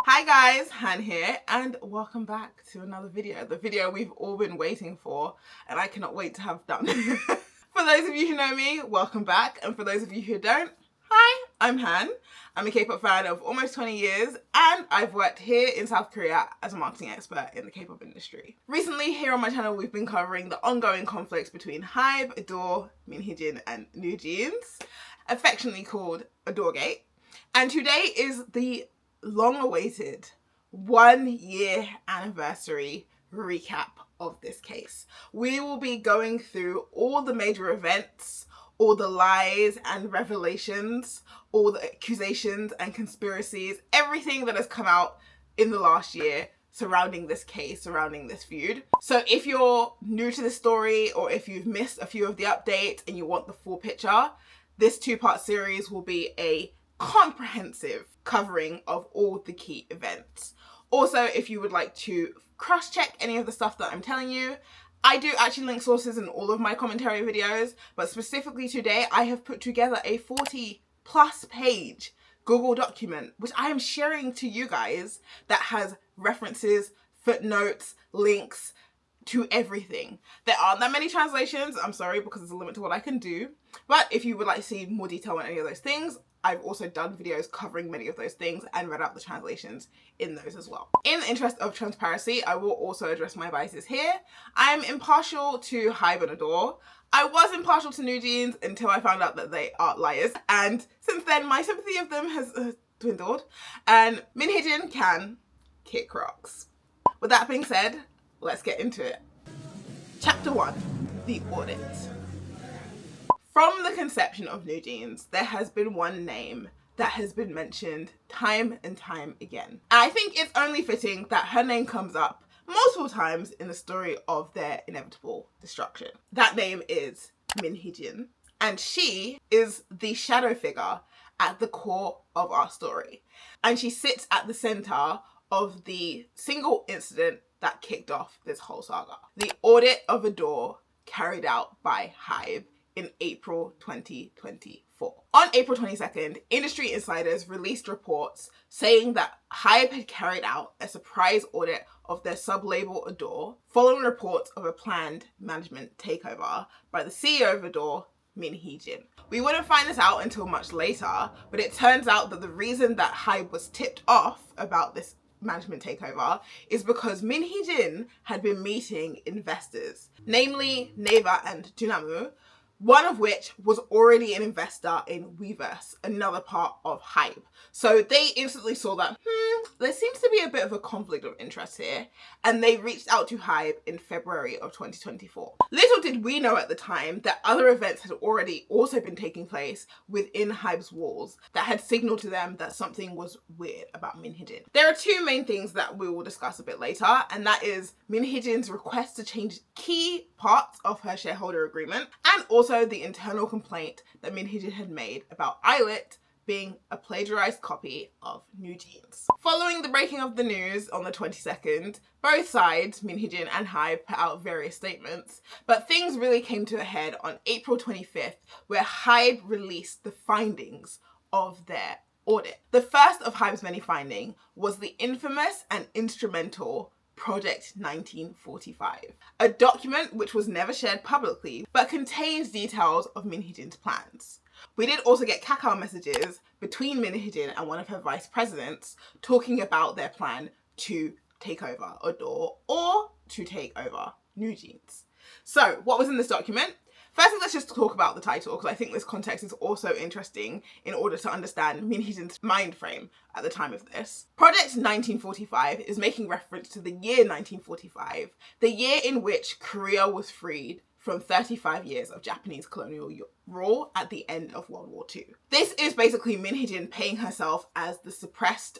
Hi guys, Han here, and welcome back to another video. The video we've all been waiting for, and I cannot wait to have done. For those of you who know me, welcome back, and for those of you who don't, hi, I'm Han. I'm a K-pop fan of almost 20 years, and I've worked here in South Korea as a marketing expert in the K-pop industry. Recently, here on my channel, we've been covering the ongoing conflicts between HYBE, ADOR, Heejin, and NewJeans, affectionately called ADORgate. And today is the long-awaited 1-year anniversary recap of this case. We will be going through all the major events, all the lies and revelations, all the accusations and conspiracies, everything that has come out in the last year surrounding this case, surrounding this feud. So if you're new to the story, or if you've missed a few of the updates and you want the full picture, this 2-part series will be a comprehensive covering of all the key events. Also, if you would like to cross-check any of the stuff that I'm telling you, I do actually link sources in all of my commentary videos, but specifically today I have put together a 40+ page Google document which I am sharing to you guys that has references, footnotes, links to everything. There aren't that many translations, I'm sorry, because there's a limit to what I can do, but if you would like to see more detail on any of those things, I've also done videos covering many of those things and read out the translations in those as well. In the interest of transparency, I will also address my biases here. I am impartial to HYBE and ADOR. I was impartial to NewJeans until I found out that they are liars, and since then my sympathy of them has dwindled, and Heejin can kick rocks. With that being said, let's get into it. Chapter 1, the audit. From the conception of NewJeans, there has been one name that has been mentioned time and time again. And I think it's only fitting that her name comes up multiple times in the story of their inevitable destruction. That name is Heejin, and she is the shadow figure at the core of our story. And she sits at the center of the single incident that kicked off this whole saga. The audit of ADOR carried out by HYBE in April 2024. On April 22nd, industry insiders released reports saying that HYBE had carried out a surprise audit of their sub-label ADOR following reports of a planned management takeover by the CEO of ADOR, Heejin. We wouldn't find this out until much later, but it turns out that the reason that HYBE was tipped off about this management takeover is because Heejin had been meeting investors, namely Neva and Dunamu, one of which was already an investor in Weverse, another part of HYBE. So they instantly saw that, there seems to be a bit of a conflict of interest here, and they reached out to HYBE in February of 2024. Little did we know at the time that other events had already also been taking place within HYBE's walls that had signaled to them that something was weird about Heejin. There are two main things that we will discuss a bit later, and that is Heejin's request to change key parts of her shareholder agreement, and also the internal complaint that Heejin had made about Audit being a plagiarized copy of NewJeans. Following the breaking of the news on the 22nd, both sides, Heejin and HYBE, put out various statements, but things really came to a head on April 25th, where HYBE released the findings of their audit. The first of HYBE's many findings was the infamous and instrumental Project 1945, a document which was never shared publicly but contains details of Heejin's plans. We did also get Kakao messages between Heejin and one of her vice presidents talking about their plan to take over ADOR or to take over NewJeans. So what was in this document? Firstly, let's just talk about the title, because I think this context is also interesting in order to understand Heejin's mind frame at the time of this. Project 1945 is making reference to the year 1945, the year in which Korea was freed from 35 years of Japanese colonial rule at the end of World War II. This is basically Heejin paying herself as the suppressed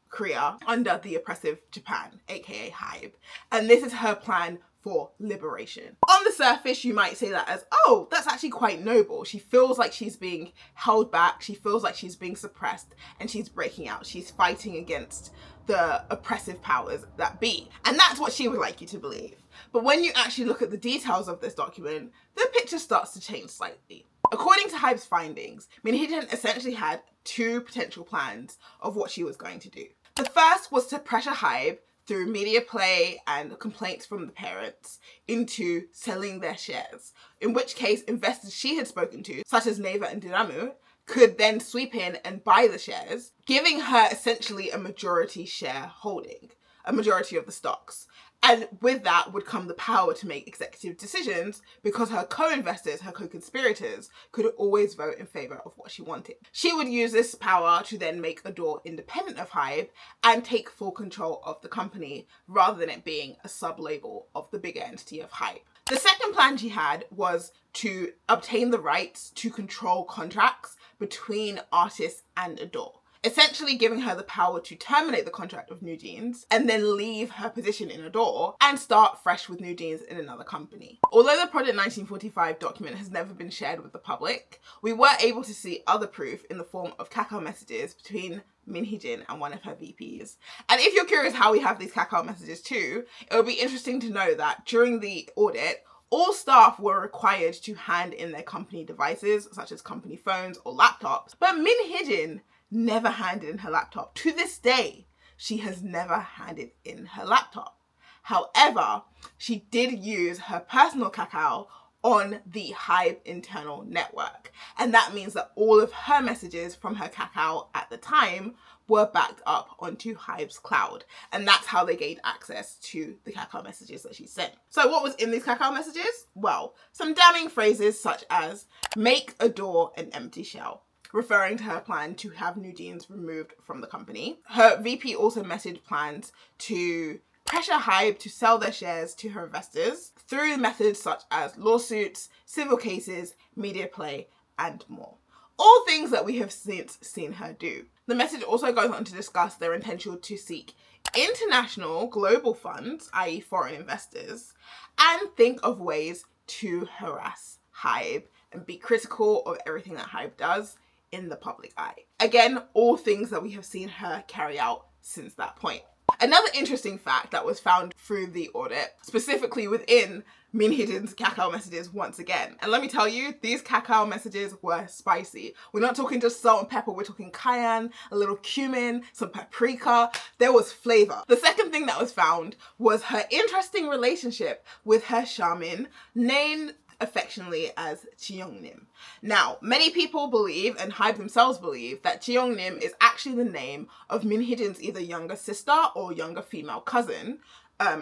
Korea under the oppressive Japan, aka HYBE, and this is her plan for liberation. On the surface, you might say that as, oh, that's actually quite noble. She feels like she's being held back, she feels like she's being suppressed, and she's breaking out. She's fighting against the oppressive powers that be. And that's what she would like you to believe. But when you actually look at the details of this document, the picture starts to change slightly. According to HYBE's findings, Heejin essentially had two potential plans of what she was going to do. The first was to pressure HYBE through media play and complaints from the parents into selling their shares, in which case investors she had spoken to, such as Neva and Dinamu, could then sweep in and buy the shares, giving her essentially a majority share holding, a majority of the stocks. And with that would come the power to make executive decisions because her co-investors, her co-conspirators, could always vote in favour of what she wanted. She would use this power to then make ADOR independent of HYBE and take full control of the company rather than it being a sub-label of the bigger entity of HYBE. The second plan she had was to obtain the rights to control contracts between artists and ADOR, essentially giving her the power to terminate the contract of NewJeans and then leave her position in ADOR and start fresh with NewJeans in another company. Although the Project 1945 document has never been shared with the public, we were able to see other proof in the form of Kakao messages between Heejin and one of her VPs. And if you're curious how we have these Kakao messages too, it would be interesting to know that during the audit, all staff were required to hand in their company devices, such as company phones or laptops, but Heejin never handed in her laptop. To this day, she has never handed in her laptop. However, she did use her personal Kakao on the HYBE internal network. And that means that all of her messages from her Kakao at the time were backed up onto HYBE's cloud. And that's how they gained access to the Kakao messages that she sent. So what was in these Kakao messages? Well, some damning phrases such as, make ADOR an empty shell, referring to her plan to have NewJeans removed from the company. Her VP also messaged plans to pressure HYBE to sell their shares to her investors through methods such as lawsuits, civil cases, media play, and more. All things that we have since seen her do. The message also goes on to discuss their intention to seek international global funds, i.e. foreign investors, and think of ways to harass HYBE and be critical of everything that HYBE does in the public eye. Again, all things that we have seen her carry out since that point. Another interesting fact that was found through the audit, specifically within Heejin's Kakao messages once again. And let me tell you, these Kakao messages were spicy. We're not talking just salt and pepper, we're talking cayenne, a little cumin, some paprika. There was flavor. The second thing that was found was her interesting relationship with her shaman, named affectionately as Cheongnim. Now, many people believe, and HYBE themselves believe, that Cheongnim is actually the name of Heejin's either younger sister or younger female cousin.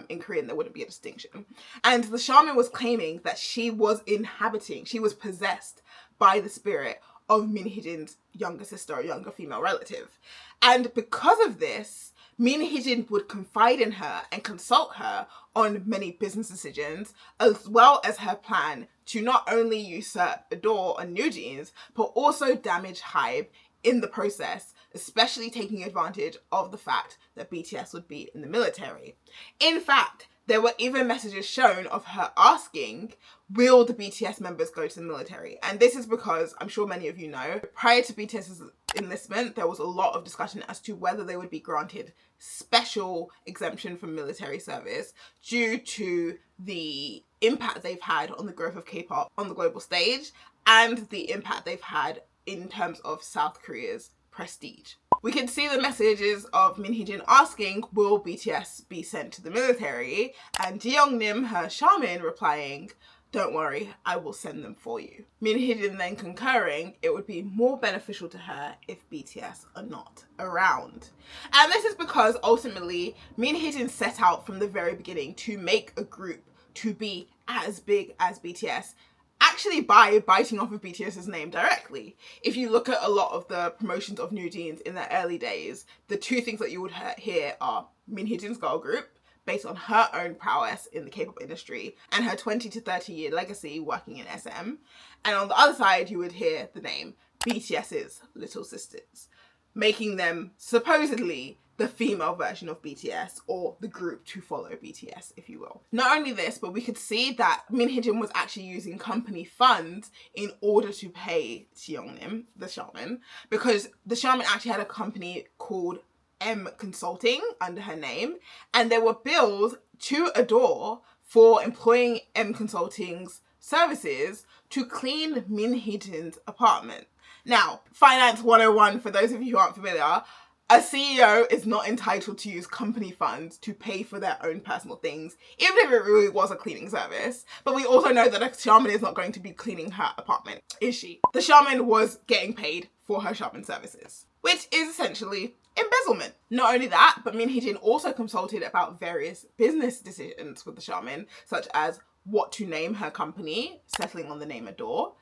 In Korean, there wouldn't be a distinction. And the shaman was claiming that she was possessed by the spirit of Heejin's younger sister or younger female relative. And because of this, Heejin would confide in her and consult her on many business decisions, as well as her plan to not only usurp ADOR and NewJeans, but also damage HYBE in the process, especially taking advantage of the fact that BTS would be in the military. In fact, there were even messages shown of her asking, will the BTS members go to the military? And this is because, I'm sure many of you know, prior to BTS's enlistment, there was a lot of discussion as to whether they would be granted special exemption from military service due to the impact they've had on the growth of K-pop on the global stage and the impact they've had in terms of South Korea's prestige. We can see the messages of Heejin asking, will BTS be sent to the military? And Jeongnim, her shaman, replying, don't worry, I will send them for you. Heejin then concurring, it would be more beneficial to her if BTS are not around. And this is because ultimately, Heejin set out from the very beginning to make a group to be as big as BTS, actually by biting off of BTS's name directly. If you look at a lot of the promotions of NewJeans in their early days, the two things that you would hear are Heejin's girl group, based on her own prowess in the K-pop industry and her 20 to 30 year legacy working in SM. And on the other side, you would hear the name BTS's Little Sisters, making them supposedly the female version of BTS, or the group to follow BTS, if you will. Not only this, but we could see that Heejin was actually using company funds in order to pay Jeongnim, the shaman, because the shaman actually had a company called M Consulting under her name, and there were bills to ADOR for employing M Consulting's services to clean Heejin's apartment. Now, Finance 101, for those of you who aren't familiar, A CEO is not entitled to use company funds to pay for their own personal things, even if it really was a cleaning service. But we also know that a shaman is not going to be cleaning her apartment, is she? The shaman was getting paid for her shaman services, which is essentially embezzlement. Not only that, but Min Heejin also consulted about various business decisions with the shaman, such as what to name her company, settling on the name ADOR,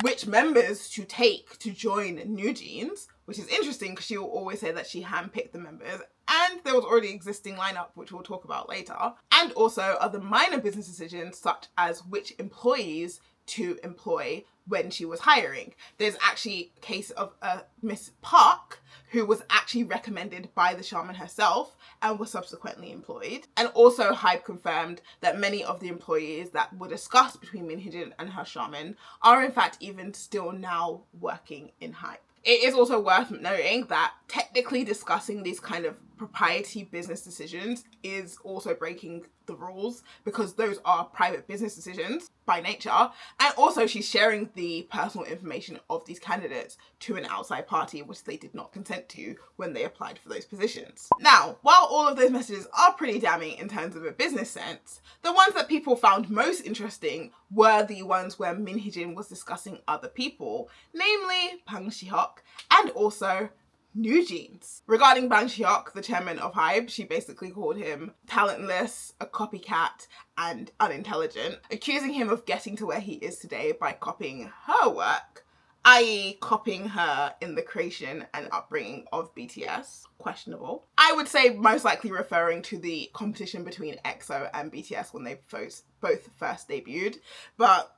which members to take to join NewJeans, which is interesting because she will always say that she handpicked the members, and there was already existing lineup, which we'll talk about later, and also other minor business decisions such as which employees to employ when she was hiring. There's actually a case of Miss Park, who was actually recommended by the shaman herself and was subsequently employed. And also HYBE confirmed that many of the employees that were discussed between Min Heejin and her shaman are in fact even still now working in HYBE. It is also worth noting that technically discussing these kind of proprietary business decisions is also breaking the rules because those are private business decisions by nature. And also she's sharing the personal information of these candidates to an outside party, which they did not consent to when they applied for those positions. Now, while all of those messages are pretty damning in terms of a business sense, the ones that people found most interesting were the ones where Min Heejin was discussing other people, namely Bang Si-hyuk and also NewJeans. Regarding Bang Si-hyuk, the chairman of HYBE, she basically called him talentless, a copycat, and unintelligent, accusing him of getting to where he is today by copying her work, i.e. copying her in the creation and upbringing of BTS. Questionable. I would say most likely referring to the competition between EXO and BTS when they both first debuted, but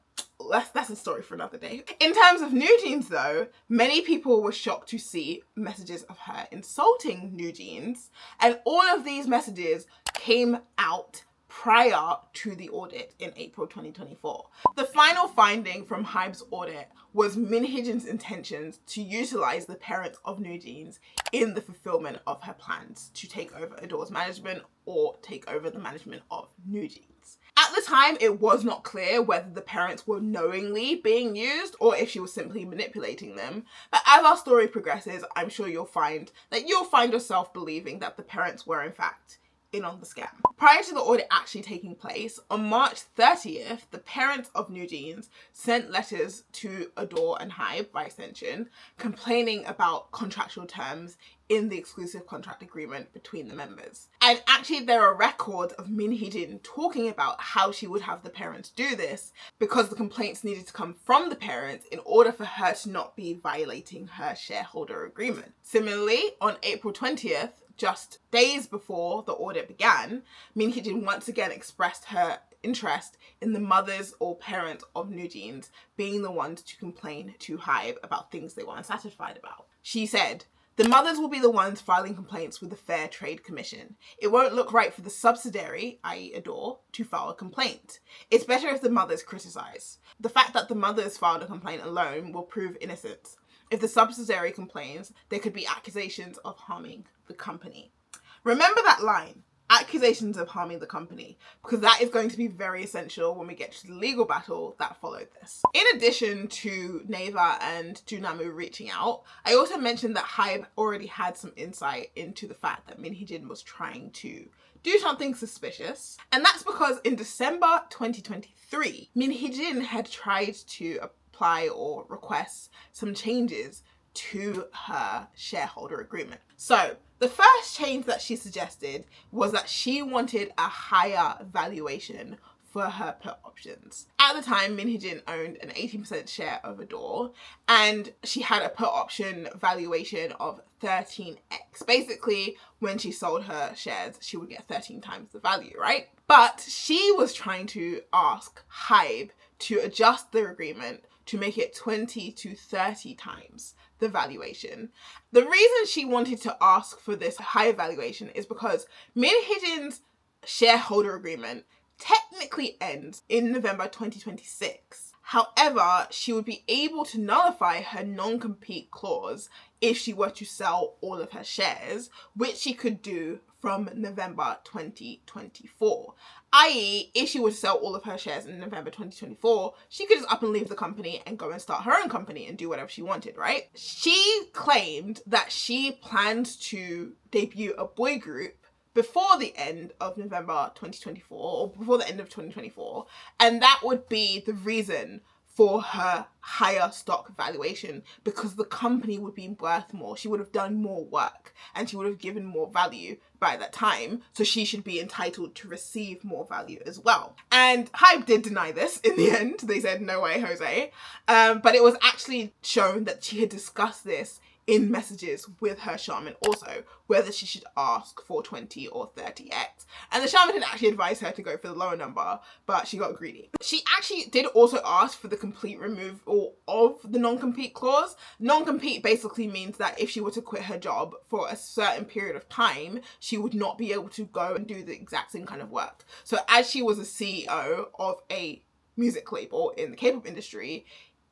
that's a story for another day. In terms of NewJeans though, many people were shocked to see messages of her insulting NewJeans, and all of these messages came out prior to the audit in April 2024. The final finding from HYBE's audit was Min Heejin's intentions to utilize the parents of NewJeans in the fulfillment of her plans to take over ADOR's management or take over the management of NewJeans. At the time, it was not clear whether the parents were knowingly being used or if she was simply manipulating them. But as our story progresses, I'm sure you'll find yourself believing that the parents were in fact in on the scam. Prior to the audit actually taking place, on March 30th, the parents of NewJeans sent letters to ADOR and HYBE by extension, complaining about contractual terms in the exclusive contract agreement between the members. And actually there are records of Min Heejin talking about how she would have the parents do this because the complaints needed to come from the parents in order for her to not be violating her shareholder agreement. Similarly, on April 20th, just days before the audit began, Min Heejin once again expressed her interest in the mothers or parents of NewJeans being the ones to complain to HYBE about things they were unsatisfied about. She said, "The mothers will be the ones filing complaints with the Fair Trade Commission. It won't look right for the subsidiary, i.e. ADOR, to file a complaint. It's better if the mothers criticize. The fact that the mothers filed a complaint alone will prove innocence. If the subsidiary complains, there could be accusations of harming the company." Remember that line, accusations of harming the company, because that is going to be very essential when we get to the legal battle that followed this. In addition to Neva and Junamu reaching out, I also mentioned that HYBE already had some insight into the fact that Min Heejin was trying to do something suspicious. And that's because in December 2023, Min Heejin had tried to apply or request some changes to her shareholder agreement. So the first change that she suggested was that she wanted a higher valuation for her put options. At the time, Min Heejin owned an 18% share of ADOR, and she had a put option valuation of 13x. Basically, when she sold her shares, she would get 13 times the value, right? But she was trying to ask HYBE to adjust the agreement to make it 20 to 30 times the valuation. The reason she wanted to ask for this higher valuation is because Min Heejin's shareholder agreement technically ends in November 2026. However, she would be able to nullify her non-compete clause if she were to sell all of her shares, which she could do from November 2024. i.e., if she were to sell all of her shares in November 2024, she could just up and leave the company and go and start her own company and do whatever she wanted, right? She claimed that she plans to debut a boy group before the end of November 2024, or before the end of 2024, and that would be the reason for her higher stock valuation, because the company would be worth more. She would have done more work and she would have given more value by that time, so she should be entitled to receive more value as well. And HYBE did deny this in the end. They said, no way, Jose. But it was actually shown that she had discussed this in messages with her shaman also, whether she should ask for 20 or 30x. And the shaman had actually advised her to go for the lower number, but she got greedy. She actually did also ask for the complete removal of the non-compete clause. Non-compete basically means that if she were to quit her job for a certain period of time, she would not be able to go and do the exact same kind of work. So as she was a CEO of a music label in the K-pop industry,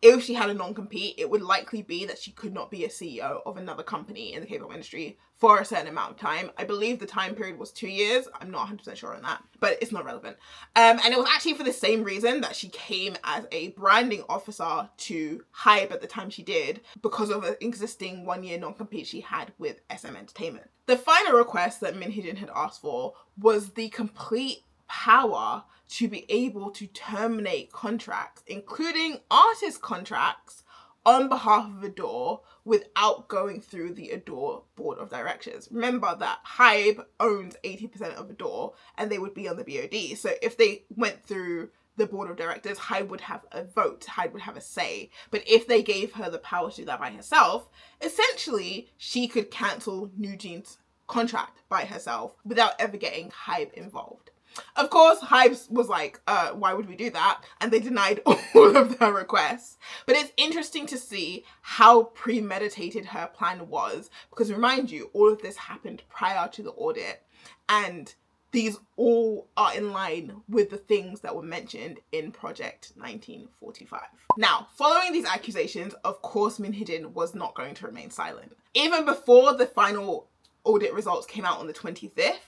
if she had a non-compete, it would likely be that she could not be a CEO of another company in the K-pop industry for a certain amount of time. I believe the time period was 2 years. I'm not 100% sure on that, but it's not relevant. And it was actually for the same reason that she came as a branding officer to HYBE at the time she did, because of an existing 1-year non-compete she had with SM Entertainment. The final request that Min Heejin had asked for was the complete power to be able to terminate contracts, including artist contracts, on behalf of ADOR without going through the ADOR board of directors. Remember that HYBE owns 80% of ADOR and they would be on the BOD. So if they went through the board of directors, HYBE would have a vote, HYBE would have a say. But if they gave her the power to do that by herself, essentially she could cancel NewJeans' contract by herself without ever getting HYBE involved. Of course, HYBE was like, why would we do that? And they denied all of their requests. But it's interesting to see how premeditated her plan was, because remind you, all of this happened prior to the audit, and these all are in line with the things that were mentioned in Project 1945. Now, following these accusations, of course, Min Heejin was not going to remain silent. Even before the final audit results came out on the 25th,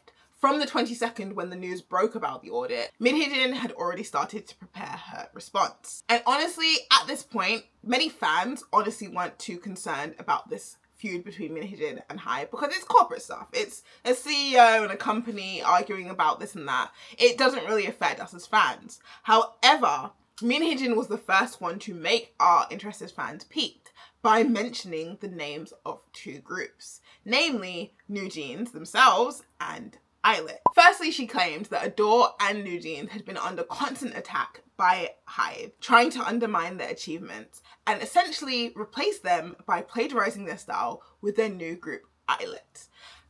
from the 22nd, when the news broke about the audit, Min Heejin had already started to prepare her response. And honestly, at this point, many fans honestly weren't too concerned about this feud between Min Heejin and HYBE, because it's corporate stuff. It's a CEO and a company arguing about this and that. It doesn't really affect us as fans. However, Min Heejin was the first one to make our interested fans peaked by mentioning the names of two groups, namely NewJeans themselves and Audit. Firstly, she claimed that ADOR and NewJeans had been under constant attack by HYBE, trying to undermine their achievements and essentially replace them by plagiarizing their style with their new group, Audit.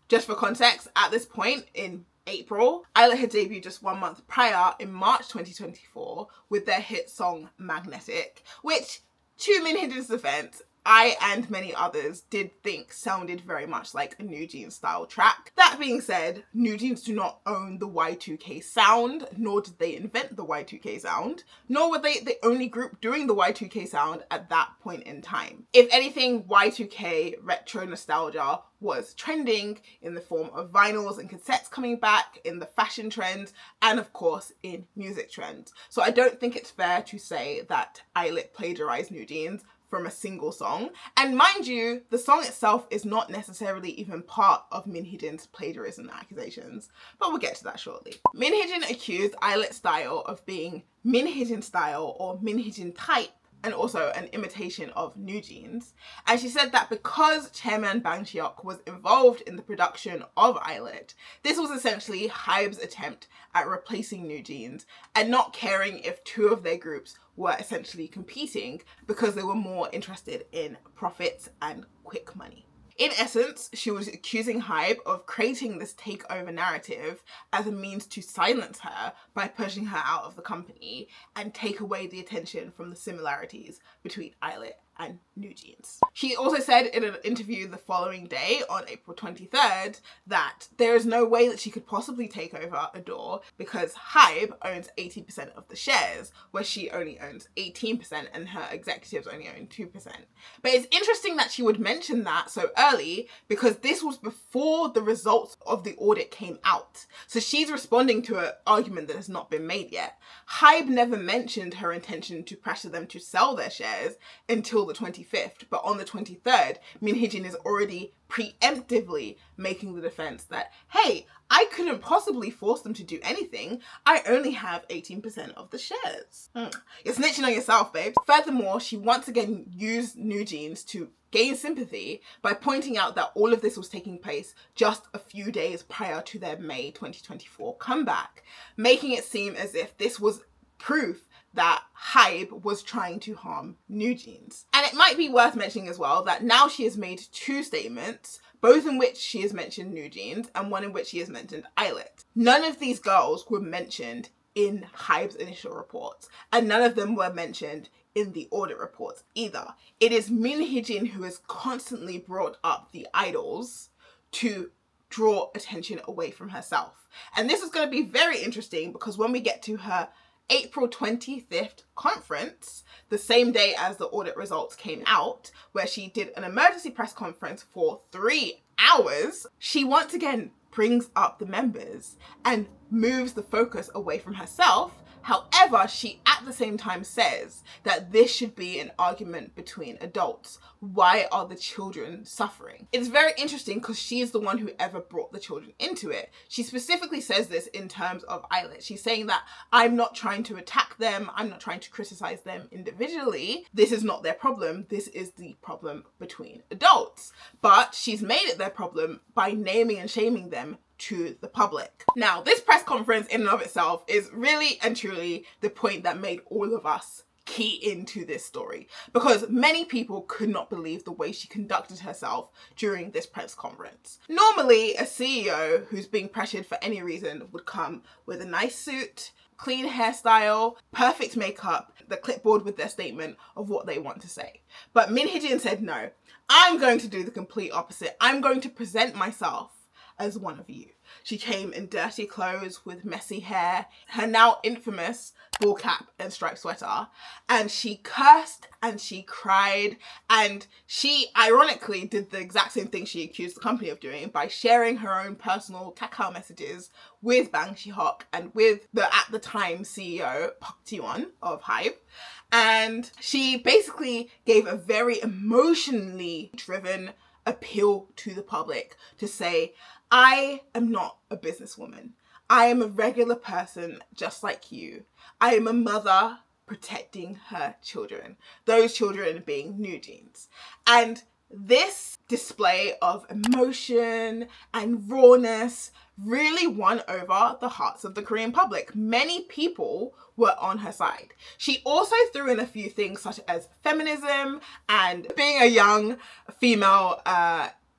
Just for context, at this point in April, Audit had debuted just 1 month prior in March 2024 with their hit song Magnetic, which, to Min Heejin's defense, I and many others did think sounded very much like a NewJeans style track. That being said, NewJeans do not own the Y2K sound, nor did they invent the Y2K sound, nor were they the only group doing the Y2K sound at that point in time. If anything, Y2K retro nostalgia was trending in the form of vinyls and cassettes coming back, in the fashion trends, and of course in music trends. So I don't think it's fair to say that Audit plagiarized NewJeans from a single song. And mind you, the song itself is not necessarily even part of Min Heejin's plagiarism accusations, but we'll get to that shortly. Min Heejin accused Audit's style of being Min Heejin style or Min Heejin type, and also an imitation of NewJeans. And she said that because Chairman Bang Cheok was involved in the production of Audit, this was essentially HYBE's attempt at replacing NewJeans and not caring if two of their groups were essentially competing because they were more interested in profits and quick money. In essence, she was accusing HYBE of creating this takeover narrative as a means to silence her by pushing her out of the company and take away the attention from the similarities between Audit and NewJeans. She also said in an interview the following day on April 23rd that there is no way that she could possibly take over ADOR because HYBE owns 80% of the shares, where she only owns 18% and her executives only own 2%. But it's interesting that she would mention that so early because this was before the results of the audit came out. So she's responding to an argument that has not been made yet. HYBE never mentioned her intention to pressure them to sell their shares until the 25th, but on the 23rd, Heejin is already preemptively making the defense that, hey, I couldn't possibly force them to do anything. I only have 18% of the shares. You're snitching on yourself, babe. Furthermore, she once again used NewJeans to gain sympathy by pointing out that all of this was taking place just a few days prior to their May 2024 comeback, making it seem as if this was proof that HYBE was trying to harm NewJeans. And it might be worth mentioning as well that now she has made 2 statements, both in which she has mentioned NewJeans and one in which she has mentioned Audit. None of these girls were mentioned in HYBE's initial reports, and none of them were mentioned in the audit reports either. It is Heejin who has constantly brought up the idols to draw attention away from herself. And this is going to be very interesting because when we get to her April 25th conference, the same day as the audit results came out, where she did an emergency press conference for 3 hours, she once again brings up the members and moves the focus away from herself. However, she at the same time says that this should be an argument between adults. Why are the children suffering? It's very interesting because she's the one who ever brought the children into it. She specifically says this in terms of Audit. She's saying that I'm not trying to attack them. I'm not trying to criticize them individually. This is not their problem. This is the problem between adults. But she's made it their problem by naming and shaming them to the public. Now, this press conference in and of itself is really and truly the point that made all of us key into this story, because many people could not believe the way she conducted herself during this press conference. Normally, a CEO who's being pressured for any reason would come with a nice suit, clean hairstyle, perfect makeup, the clipboard with their statement of what they want to say. But Heejin said, no, I'm going to do the complete opposite. I'm going to present myself as one of you. She came in dirty clothes with messy hair, her now infamous ball cap and striped sweater, and she cursed and she cried, and she ironically did the exact same thing she accused the company of doing by sharing her own personal cacao messages with Bang Shi-hyuk and with the at the time CEO Pt.1 of HYBE. And she basically gave a very emotionally driven appeal to the public to say, I am not a businesswoman. I am a regular person just like you. I am a mother protecting her children. Those children being NewJeans. And this display of emotion and rawness really won over the hearts of the Korean public. Many people were on her side. She also threw in a few things such as feminism and being a young female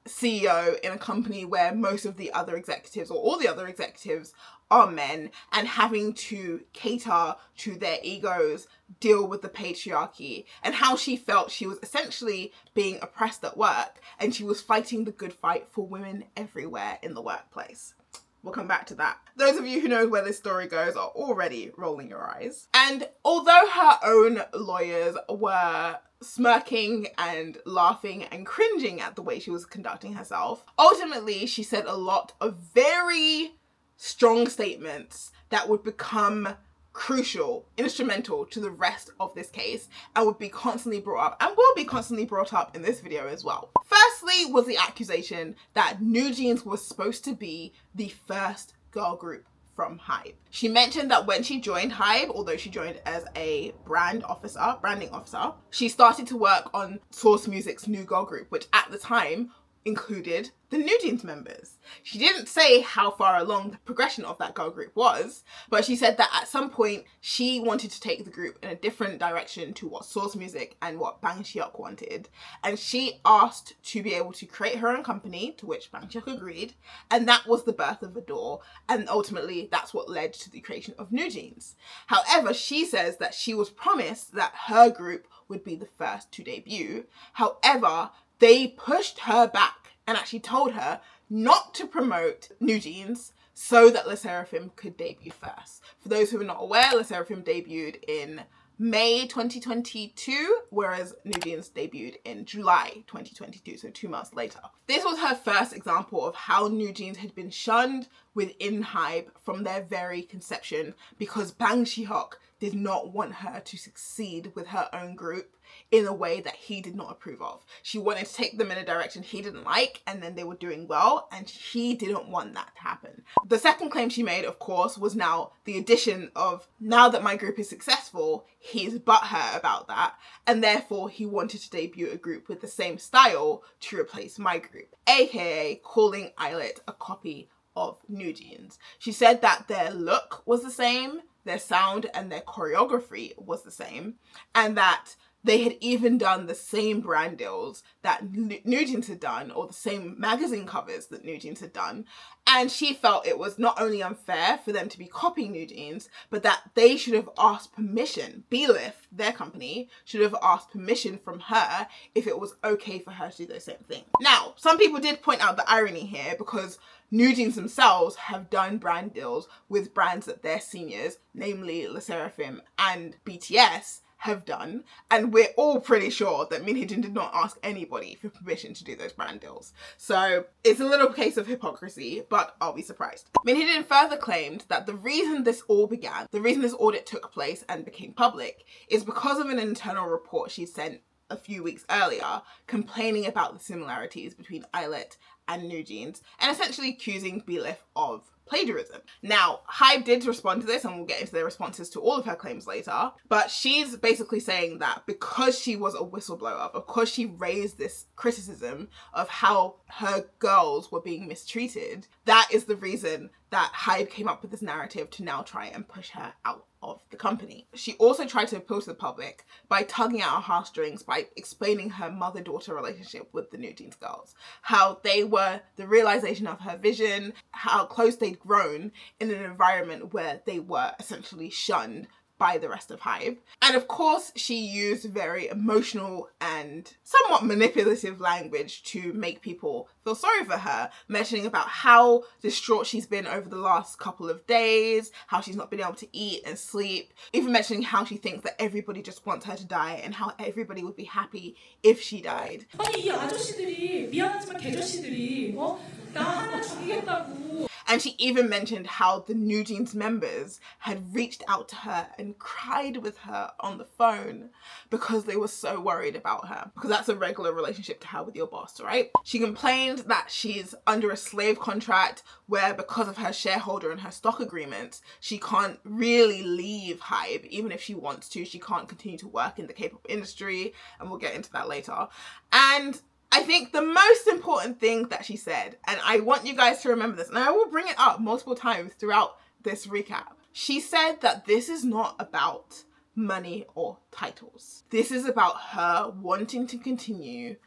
CEO in a company where most of the other executives or all the other executives are men, and having to cater to their egos, deal with the patriarchy, and how she felt she was essentially being oppressed at work and she was fighting the good fight for women everywhere in the workplace. We'll come back to that. Those of you who know where this story goes are already rolling your eyes. And although her own lawyers were smirking and laughing and cringing at the way she was conducting herself, ultimately she said a lot of very strong statements that would become crucial, instrumental to the rest of this case, and would be constantly brought up and will be constantly brought up in this video as well. Firstly was the accusation that NewJeans was supposed to be the first girl group from HYBE. She mentioned that when she joined HYBE, although she joined as a branding officer, she started to work on Source Music's new girl group, which at the time included the NewJeans members. She didn't say how far along the progression of that girl group was, but she said that at some point she wanted to take the group in a different direction to what Source Music and what Bang Si-hyuk wanted, and she asked to be able to create her own company, to which Bang Si-hyuk agreed, and that was the birth of ADOR, and ultimately that's what led to the creation of NewJeans. However, she says that she was promised that her group would be the first to debut. However, they pushed her back and actually told her not to promote NewJeans so that LE SSERAFIM could debut first. For those who are not aware, LE SSERAFIM debuted in May 2022, whereas NewJeans debuted in July 2022, so 2 months later. This was her first example of how NewJeans had been shunned within HYBE from their very conception, because Bang Si-hyuk did not want her to succeed with her own group in a way that he did not approve of. She wanted to take them in a direction he didn't like, and then they were doing well, and he didn't want that to happen. The second claim she made, of course, was now the addition of, now that my group is successful, he's butthurt about that, and therefore he wanted to debut a group with the same style to replace my group, aka calling Audit a copy of NewJeans. She said that their look was the same, their sound and their choreography was the same, and that they had even done the same brand deals that NewJeans had done, or the same magazine covers that NewJeans had done. And she felt it was not only unfair for them to be copying NewJeans, but that they should have asked permission. Belif, their company, should have asked permission from her if it was okay for her to do the same thing. Now, some people did point out the irony here, because NewJeans themselves have done brand deals with brands that their seniors, namely LE SSERAFIM and BTS, have done, and we're all pretty sure that Heejin did not ask anybody for permission to do those brand deals. So it's a little case of hypocrisy, but I'll be surprised. Heejin further claimed that the reason this all began, the reason this audit took place and became public, is because of an internal report she sent a few weeks earlier complaining about the similarities between Audit and NewJeans, and essentially accusing Belif of plagiarism. Now, HYBE did respond to this, and we'll get into their responses to all of her claims later, but she's basically saying that because she was a whistleblower, because she raised this criticism of how her girls were being mistreated, that is the reason that HYBE came up with this narrative to now try and push her out of the company. She also tried to appeal to the public by tugging at her heartstrings, by explaining her mother-daughter relationship with the NewJeans girls, how they were the realization of her vision, how close they'd grown in an environment where they were essentially shunned by the rest of HYBE. And of course, she used very emotional and somewhat manipulative language to make people feel sorry for her, mentioning about how distraught she's been over the last couple of days, how she's not been able to eat and sleep, even mentioning how she thinks that everybody just wants her to die and how everybody would be happy if she died. 아니 이 아저씨들이 미안하지만 개저씨들이 나 하나 죽이겠다고. And she even mentioned how the NewJeans members had reached out to her and cried with her on the phone because they were so worried about her, because that's a regular relationship to have with your boss, right? She complained that she's under a slave contract where, because of her shareholder and her stock agreements, she can't really leave HYBE. Even if she wants to, she can't continue to work in the K-pop industry, and we'll get into that later. And I think the most important thing that she said, and I want you guys to remember this, and I will bring it up multiple times throughout this recap. She said that this is not about money or titles. This is about her wanting to continue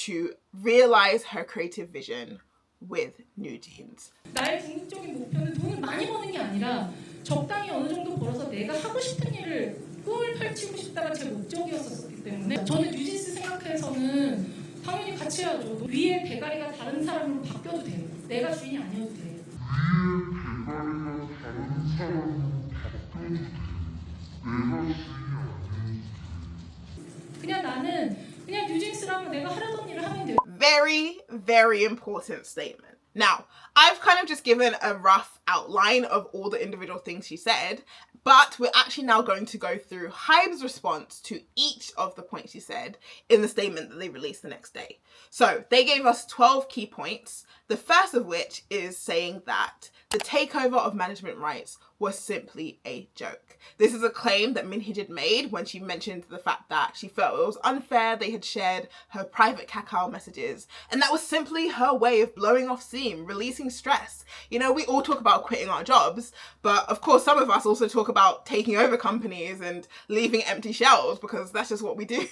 to realize her creative vision with NewJeans. 나의 궁극적인 목표는 돈을 많이 버는 게 아니라 적당히 어느 정도 벌어서 내가 하고 싶은 일을 꿈을 펼치고 싶다가 제 목적이었었기 때문에 저는 뉴진스 생각해서는 당연히 같이 해야죠. 위에 대가리가 다른 사람으로 바뀌어도 돼요. 내가 주인이 아니어도 돼요. 위에 대가리가 다른 사람으로 바뀌어도 돼요. 내가 주인이 아니어도 돼요. 그냥 나는 그냥 뉴진스랑 내가 하려던 일을 하면 돼요. Very, very important statement. Now, I've kind of just given a rough outline of all the individual things she said, but we're actually now going to go through HYBE's response to each of the points she said in the statement that they released the next day. So they gave us 12 key points The first of which is saying that the takeover of management rights was simply a joke. This is a claim that Min Heejin made when she mentioned the fact that she felt it was unfair they had shared her private Kakao messages, and that was simply her way of blowing off steam, releasing stress. You know, we all talk about quitting our jobs, but of course some of us also talk about taking over companies and leaving empty shells, because that's just what we do.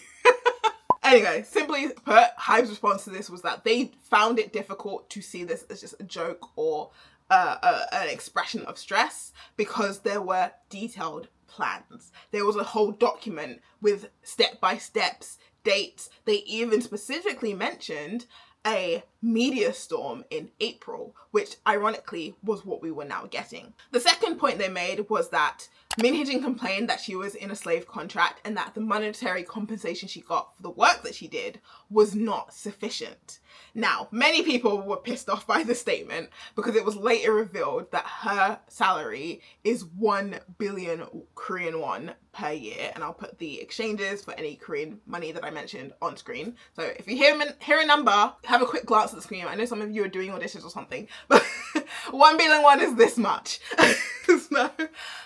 Anyway, simply put, HYBE's response to this was that they found it difficult to see this as just a joke or an expression of stress, because there were detailed plans. There was a whole document with step-by-steps, dates. They even specifically mentioned a media storm in April, which ironically was what we were now getting. The second point they made was that Min Heejin complained that she was in a slave contract and that the monetary compensation she got for the work that she did was not sufficient. Now, many people were pissed off by this statement because it was later revealed that her salary is 1 billion Korean won per year, and I'll put the exchanges for any Korean money that I mentioned on screen. So if you hear a number, have a quick glance at the screen. I know some of you are doing auditions or something, but 1 billion won is this much. So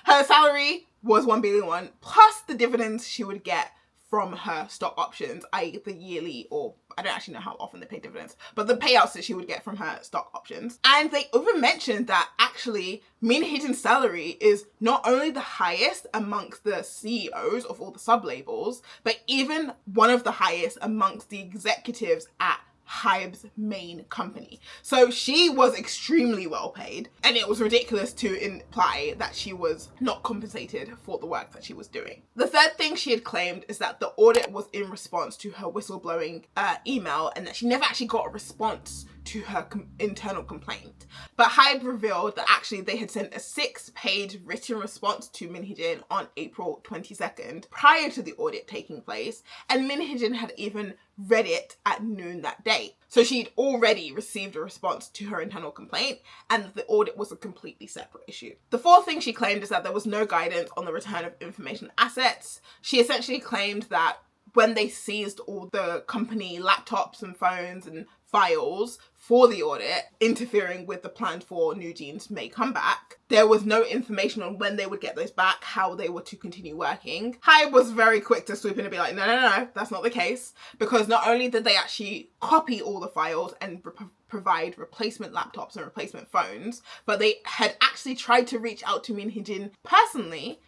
her salary was 1 billion won plus the dividends she would get from her stock options, i.e. the yearly, or I don't actually know how often they pay dividends, but the payouts that she would get from her stock options. And they even mentioned that actually Min Heejin's salary is not only the highest amongst the CEOs of all the sub-labels, but even one of the highest amongst the executives at HYBE's main company. So she was extremely well paid, and it was ridiculous to imply that she was not compensated for the work that she was doing. The third thing she had claimed is that the audit was in response to her whistleblowing email, and that she never actually got a response to her internal complaint. But HYBE revealed that actually they had sent a 6-page written response to Min Heejin on April 22nd prior to the audit taking place, and Min Heejin had even read it at noon that day. So she'd already received a response to her internal complaint, and the audit was a completely separate issue. The fourth thing she claimed is that there was no guidance on the return of information assets. She essentially claimed that when they seized all the company laptops and phones and files for the audit, interfering with the plan for NewJeans' May comeback, there was no information on when they would get those back, how they were to continue working. HYBE was very quick to swoop in and be like, no, that's not the case, because not only did they actually copy all the files and provide replacement laptops and replacement phones, but they had actually tried to reach out to Min Heejin personally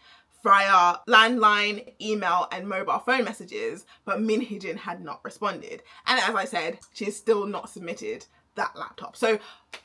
via landline, email, and mobile phone messages, but Min Heejin had not responded. And as I said, she has still not submitted that laptop. So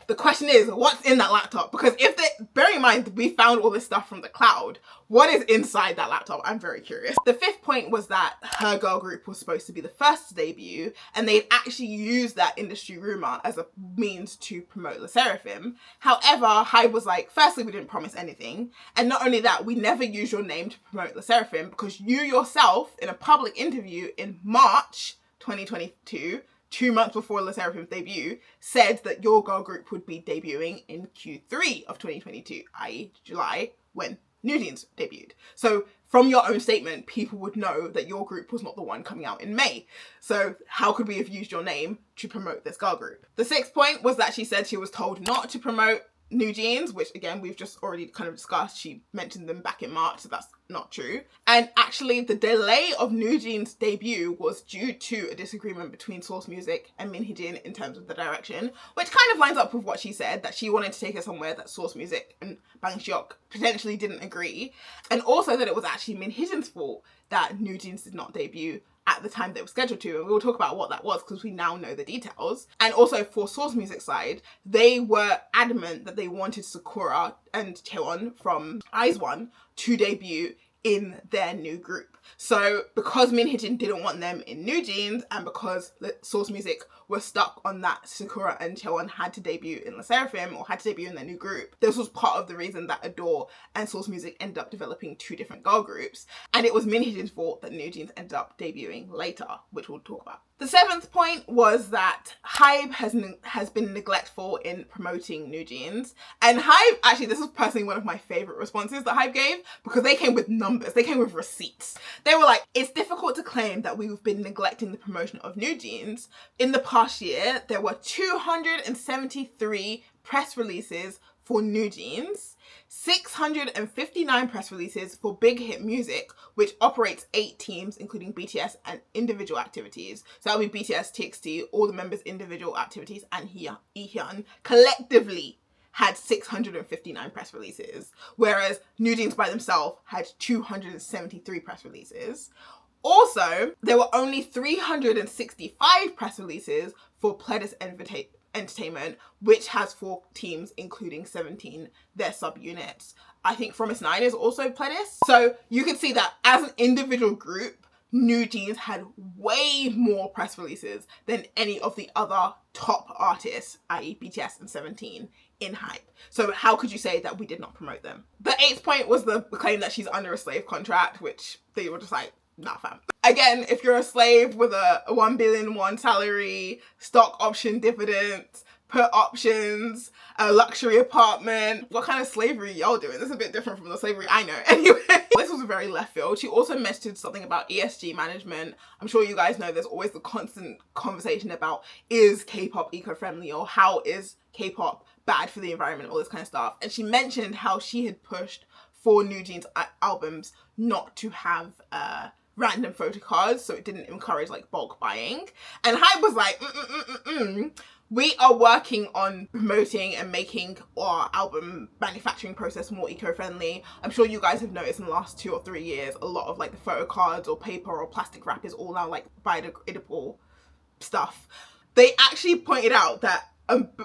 the question is, what's in that laptop? Because if they, bear in mind, we found all this stuff from the cloud, what is inside that laptop? I'm very curious. The fifth point was that her girl group was supposed to be the first to debut, and they'd actually used that industry rumor as a means to promote Le Sserafim. However, HYBE was like, firstly, we didn't promise anything, and not only that, we never use your name to promote Le Sserafim, because you yourself, in a public interview in March 2022, 2 months before Le Sserafim's debut, said that your girl group would be debuting in Q3 of 2022, i.e. July, when NewJeans debuted. So from your own statement, people would know that your group was not the one coming out in May. So how could we have used your name to promote this girl group? The sixth point was that she said she was told not to promote NewJeans, which again, we've just already kind of discussed. She mentioned them back in March, so that's not true. And actually the delay of NewJeans' debut was due to a disagreement between Source Music and Min Heejin in terms of the direction, which kind of lines up with what she said, that she wanted to take her somewhere that Source Music and Bang Seok potentially didn't agree. And also that it was actually Min Heejin's fault that NewJeans did not debut at the time they were scheduled to, and we'll talk about what that was because we now know the details. And also for Source Music side, they were adamant that they wanted Sakura and Taewon from IZ*ONE to debut in their new group. So because Min Heejin didn't want them in NewJeans, and because Source Music were stuck on that Sakura and Taewon had to debut in Le Sserafim, or had to debut in their new group, this was part of the reason that ADOR and Source Music ended up developing 2 different girl groups. And it was Min Heejin's fault that NewJeans ended up debuting later, which we'll talk about. The seventh point was that HYBE has been neglectful in promoting NewJeans. And HYBE, actually, this was personally one of my favorite responses that HYBE gave, because they came with numbers, they came with receipts. They were like, it's difficult to claim that we've been neglecting the promotion of NewJeans. In the past year, there were 273 press releases for NewJeans, 659 press releases for Big Hit Music, which operates 8 teams, including BTS and individual activities. So that would be BTS, TXT, all the members' individual activities, and Heejin collectively had 659 press releases, whereas NewJeans by themselves had 273 press releases. Also, there were only 365 press releases for Pledis Entertainment, which has 4 teams, including 17 their subunits. I think From 9 is also Pledis. So you can see that as an individual group, NewJeans had way more press releases than any of the other top artists, i.e. BTS and 17, in HYBE. So how could you say that we did not promote them? The 8th point was the claim that she's under a slave contract, which they were just like, nah fam. Again, if you're a slave with a 1 billion won salary, stock option dividends, put options, a luxury apartment, what kind of slavery y'all doing? This is a bit different from the slavery I know. Anyway, this was very left field. She also mentioned something about ESG management. I'm sure you guys know there's always the constant conversation about, is K-pop eco-friendly, or how is K-pop bad for the environment, all this kind of stuff. And she mentioned how she had pushed for NewJeans albums not to have random photo cards, so it didn't encourage like bulk buying. And HYBE was like, we are working on promoting and making our album manufacturing process more eco-friendly. I'm sure you guys have noticed in the last 2 or 3 years, a lot of like the photo cards or paper or plastic wrap is all now like biodegradable stuff. They actually pointed out that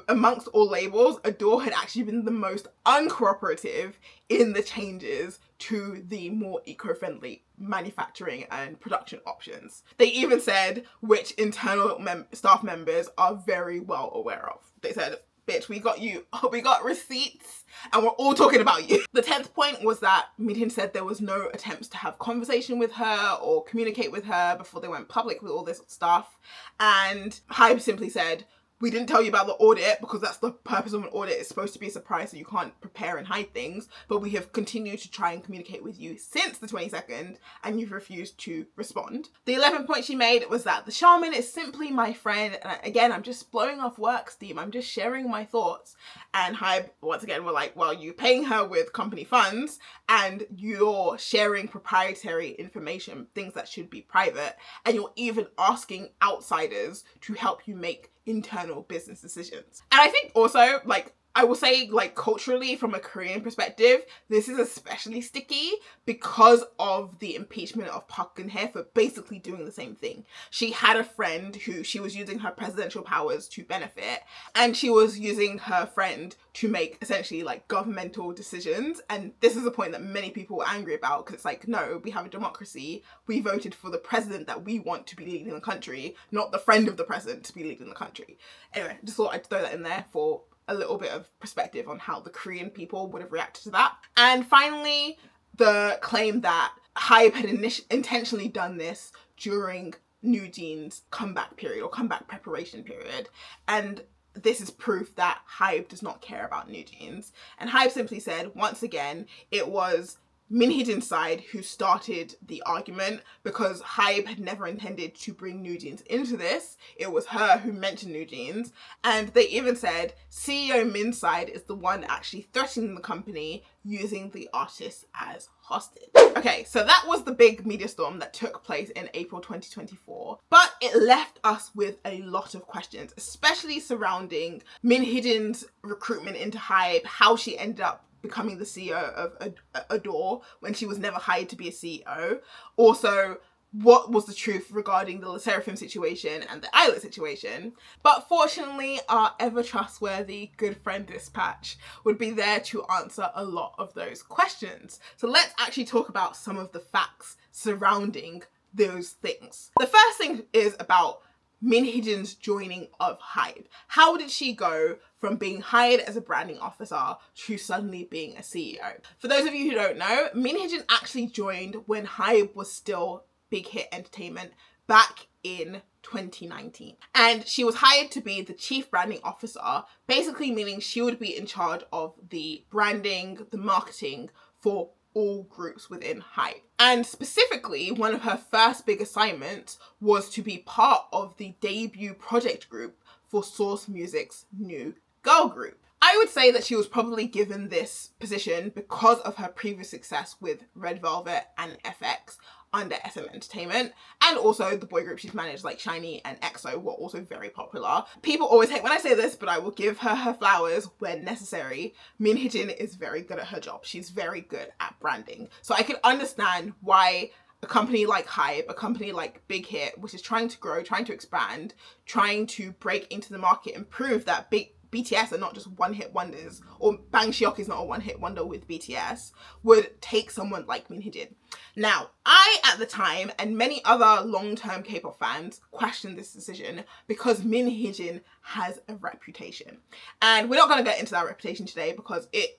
amongst all labels, ADOR had actually been the most uncooperative in the changes to the more eco-friendly manufacturing and production options. They even said which internal staff members are very well aware of. They said, bitch, we got you, we got receipts, and we're all talking about you. The 10th point was that Heejin said there was no attempts to have conversation with her or communicate with her before they went public with all this stuff. And HYBE simply said, we didn't tell you about the audit because that's the purpose of an audit. It's supposed to be a surprise, so you can't prepare and hide things. But we have continued to try and communicate with you since the 22nd, and you've refused to respond. The 11th point she made was that the shaman is simply my friend. And again, I'm just blowing off work steam. I'm just sharing my thoughts. And HYBE, once again, were like, well, you're paying her with company funds and you're sharing proprietary information, things that should be private. And you're even asking outsiders to help you make internal business decisions. And I think also, like, I will say, like, culturally, from a Korean perspective, this is especially sticky because of the impeachment of Park Geun-hye for basically doing the same thing. She had a friend who she was using her presidential powers to benefit, and she was using her friend to make essentially like governmental decisions. And this is a point that many people were angry about, because it's like, no, we have a democracy. We voted for the president that we want to be leading the country, not the friend of the president to be leading the country. Anyway, just thought I'd throw that in there for a little bit of perspective on how the Korean people would have reacted to that. And finally, the claim that HYBE had intentionally done this during NewJeans' comeback period or comeback preparation period. And this is proof that HYBE does not care about NewJeans. And HYBE simply said, once again, it was Heejin's side who started the argument, because HYBE had never intended to bring NewJeans into this. It was her who mentioned NewJeans. And they even said CEO Min's side is the one actually threatening the company, using the artists as hostage. Okay, so that was the big media storm that took place in April 2024. But it left us with a lot of questions, especially surrounding Heejin's recruitment into HYBE, how she ended up becoming the CEO of ADOR when she was never hired to be a CEO. Also, what was the truth regarding the Le Sserafim situation and the Islet situation. But fortunately, our ever trustworthy good friend Dispatch would be there to answer a lot of those questions. So let's actually talk about some of the facts surrounding those things. The first thing is about Heejin's joining of HYBE. How did she go from being hired as a branding officer to suddenly being a CEO? For those of you who don't know, Heejin actually joined when HYBE was still Big Hit Entertainment back in 2019. And she was hired to be the chief branding officer, basically meaning she would be in charge of the branding, the marketing for all groups within HYBE. And specifically, one of her first big assignments was to be part of the debut project group for Source Music's new girl group. I would say that she was probably given this position because of her previous success with Red Velvet and FX under SM Entertainment, and also the boy group she's managed like SHINee and EXO were also very popular. People always hate when I say this, but I will give her her flowers when necessary. Heejin is very good at her job. She's very good at branding. So I can understand why a company like HYBE, a company like Big Hit, which is trying to grow, trying to expand, trying to break into the market and prove that BTS are not just one-hit wonders, or Bang Seok is not a one-hit wonder with BTS, would take someone like Heejin. Now, I, at the time, and many other long-term K-pop fans, questioned this decision because Heejin has a reputation. And we're not going to get into that reputation today because it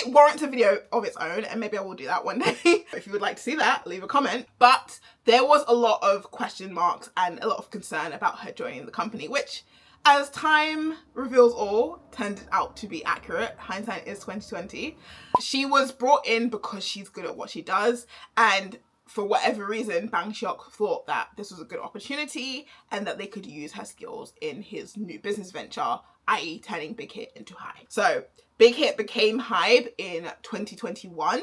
warrants a video of its own, and maybe I will do that one day. If you would like to see that, leave a comment. But there was a lot of question marks and a lot of concern about her joining the company, which, as time reveals all, turned out to be accurate. Hindsight is 2020. She was brought in because she's good at what she does, and for whatever reason, Bang Seok thought that this was a good opportunity and that they could use her skills in his new business venture, i.e. turning Big Hit into HYBE. So Big Hit became HYBE in 2021,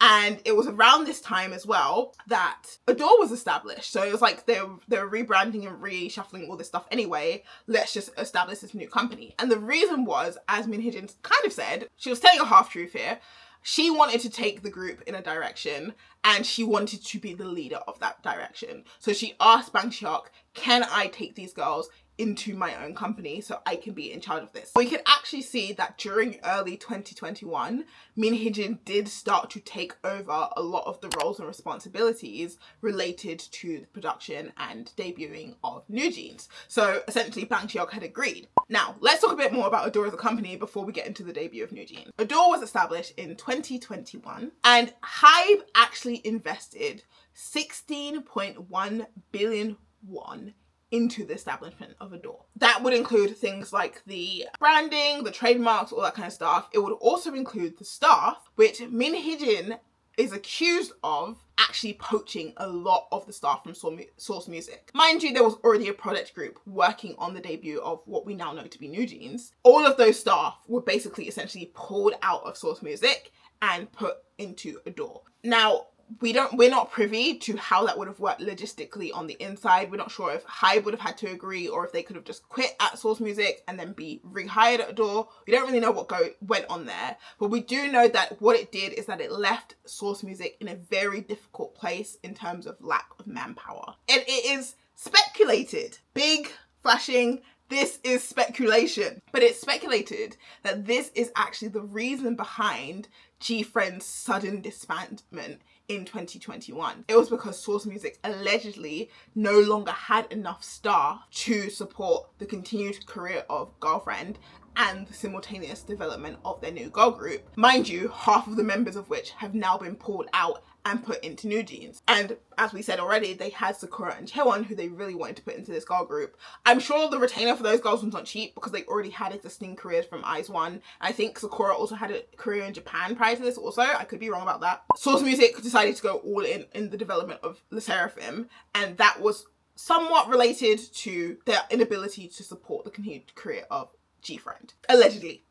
and it was around this time as well that ADOR was established. So it was like they were rebranding and reshuffling all this stuff anyway. Let's just establish this new company. And the reason was, as Heejin kind of said, she was telling a half-truth here. She wanted to take the group in a direction, and she wanted to be the leader of that direction. So she asked Bang Seok, can I take these girls into my own company so I can be in charge of this? We could actually see that during early 2021, Heejin did start to take over a lot of the roles and responsibilities related to the production and debuting of NewJeans. So essentially Bang Seok had agreed. Now, let's talk a bit more about ADOR as a company before we get into the debut of NewJeans. ADOR was established in 2021, and HYBE actually invested 16.1 billion won into the establishment of ADOR. That would include things like the branding, the trademarks, all that kind of stuff. It would also include the staff, which Heejin is accused of actually poaching a lot of the staff from Source Music. Mind you, there was already a project group working on the debut of what we now know to be NewJeans. All of those staff were basically essentially pulled out of Source Music and put into ADOR. Now, we're not privy to how that would have worked logistically on the inside. We're not sure if HYBE would have had to agree or if they could have just quit at Source Music and then be rehired at ADOR. We don't really know what went on there, but we do know that what it did is that it left Source Music in a very difficult place in terms of lack of manpower. And it is speculated, big flashing, this is speculation, but it's speculated that this is actually the reason behind G-Friend's sudden disbandment in 2021. It was because Source Music allegedly no longer had enough staff to support the continued career of Girlfriend and the simultaneous development of their new girl group. Mind you, half of the members of which have now been pulled out and put into NewJeans. And as we said already, they had Sakura and Chaewon, who they really wanted to put into this girl group. I'm sure the retainer for those girls was not cheap because they already had existing careers from IZ*ONE. I think Sakura also had a career in Japan prior to this also. I could be wrong about that. Source Music decided to go all in the development of Le Sserafim, and that was somewhat related to their inability to support the continued career of G-Friend. Allegedly.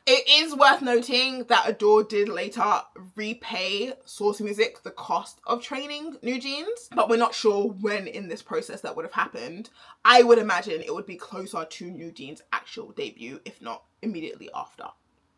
It is worth noting that ADOR did later repay Source Music the cost of training NewJeans, but we're not sure when in this process that would have happened. I would imagine it would be closer to NewJeans' actual debut, if not immediately after.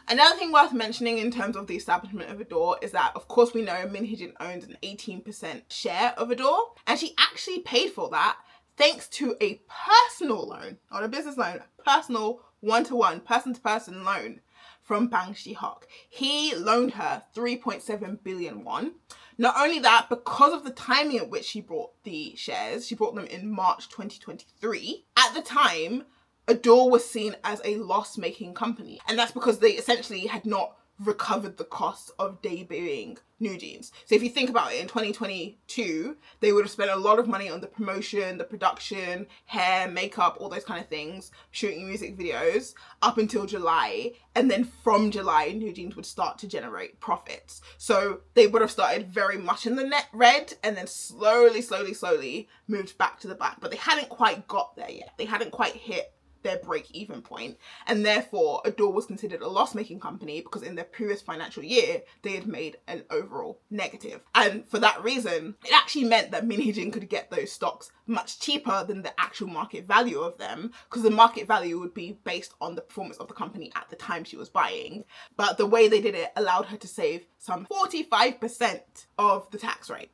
Another thing worth mentioning in terms of the establishment of ADOR is that, of course, we know Heejin owns an 18% share of ADOR, and she actually paid for that thanks to a personal loan, not a business loan, a personal one-to-one, person-to-person loan from Bang Seok. He loaned her 3.7 billion won. Not only that, because of the timing at which she bought the shares, she bought them in March 2023. At the time, ADOR was seen as a loss-making company. And that's because they essentially had not recovered the cost of debuting NewJeans. So if you think about it, in 2022, they would have spent a lot of money on the promotion, the production, hair, makeup, all those kind of things, shooting music videos up until July. And then from July, NewJeans would start to generate profits. So they would have started very much in the net red and then slowly moved back to the black. But they hadn't quite got there yet. They hadn't quite hit their break-even point, and therefore ADOR was considered a loss-making company because in their previous financial year they had made an overall negative. And for that reason, it actually meant that Heejin could get those stocks much cheaper than the actual market value of them, because the market value would be based on the performance of the company at the time she was buying. But the way they did it allowed her to save some 45% of the tax rate.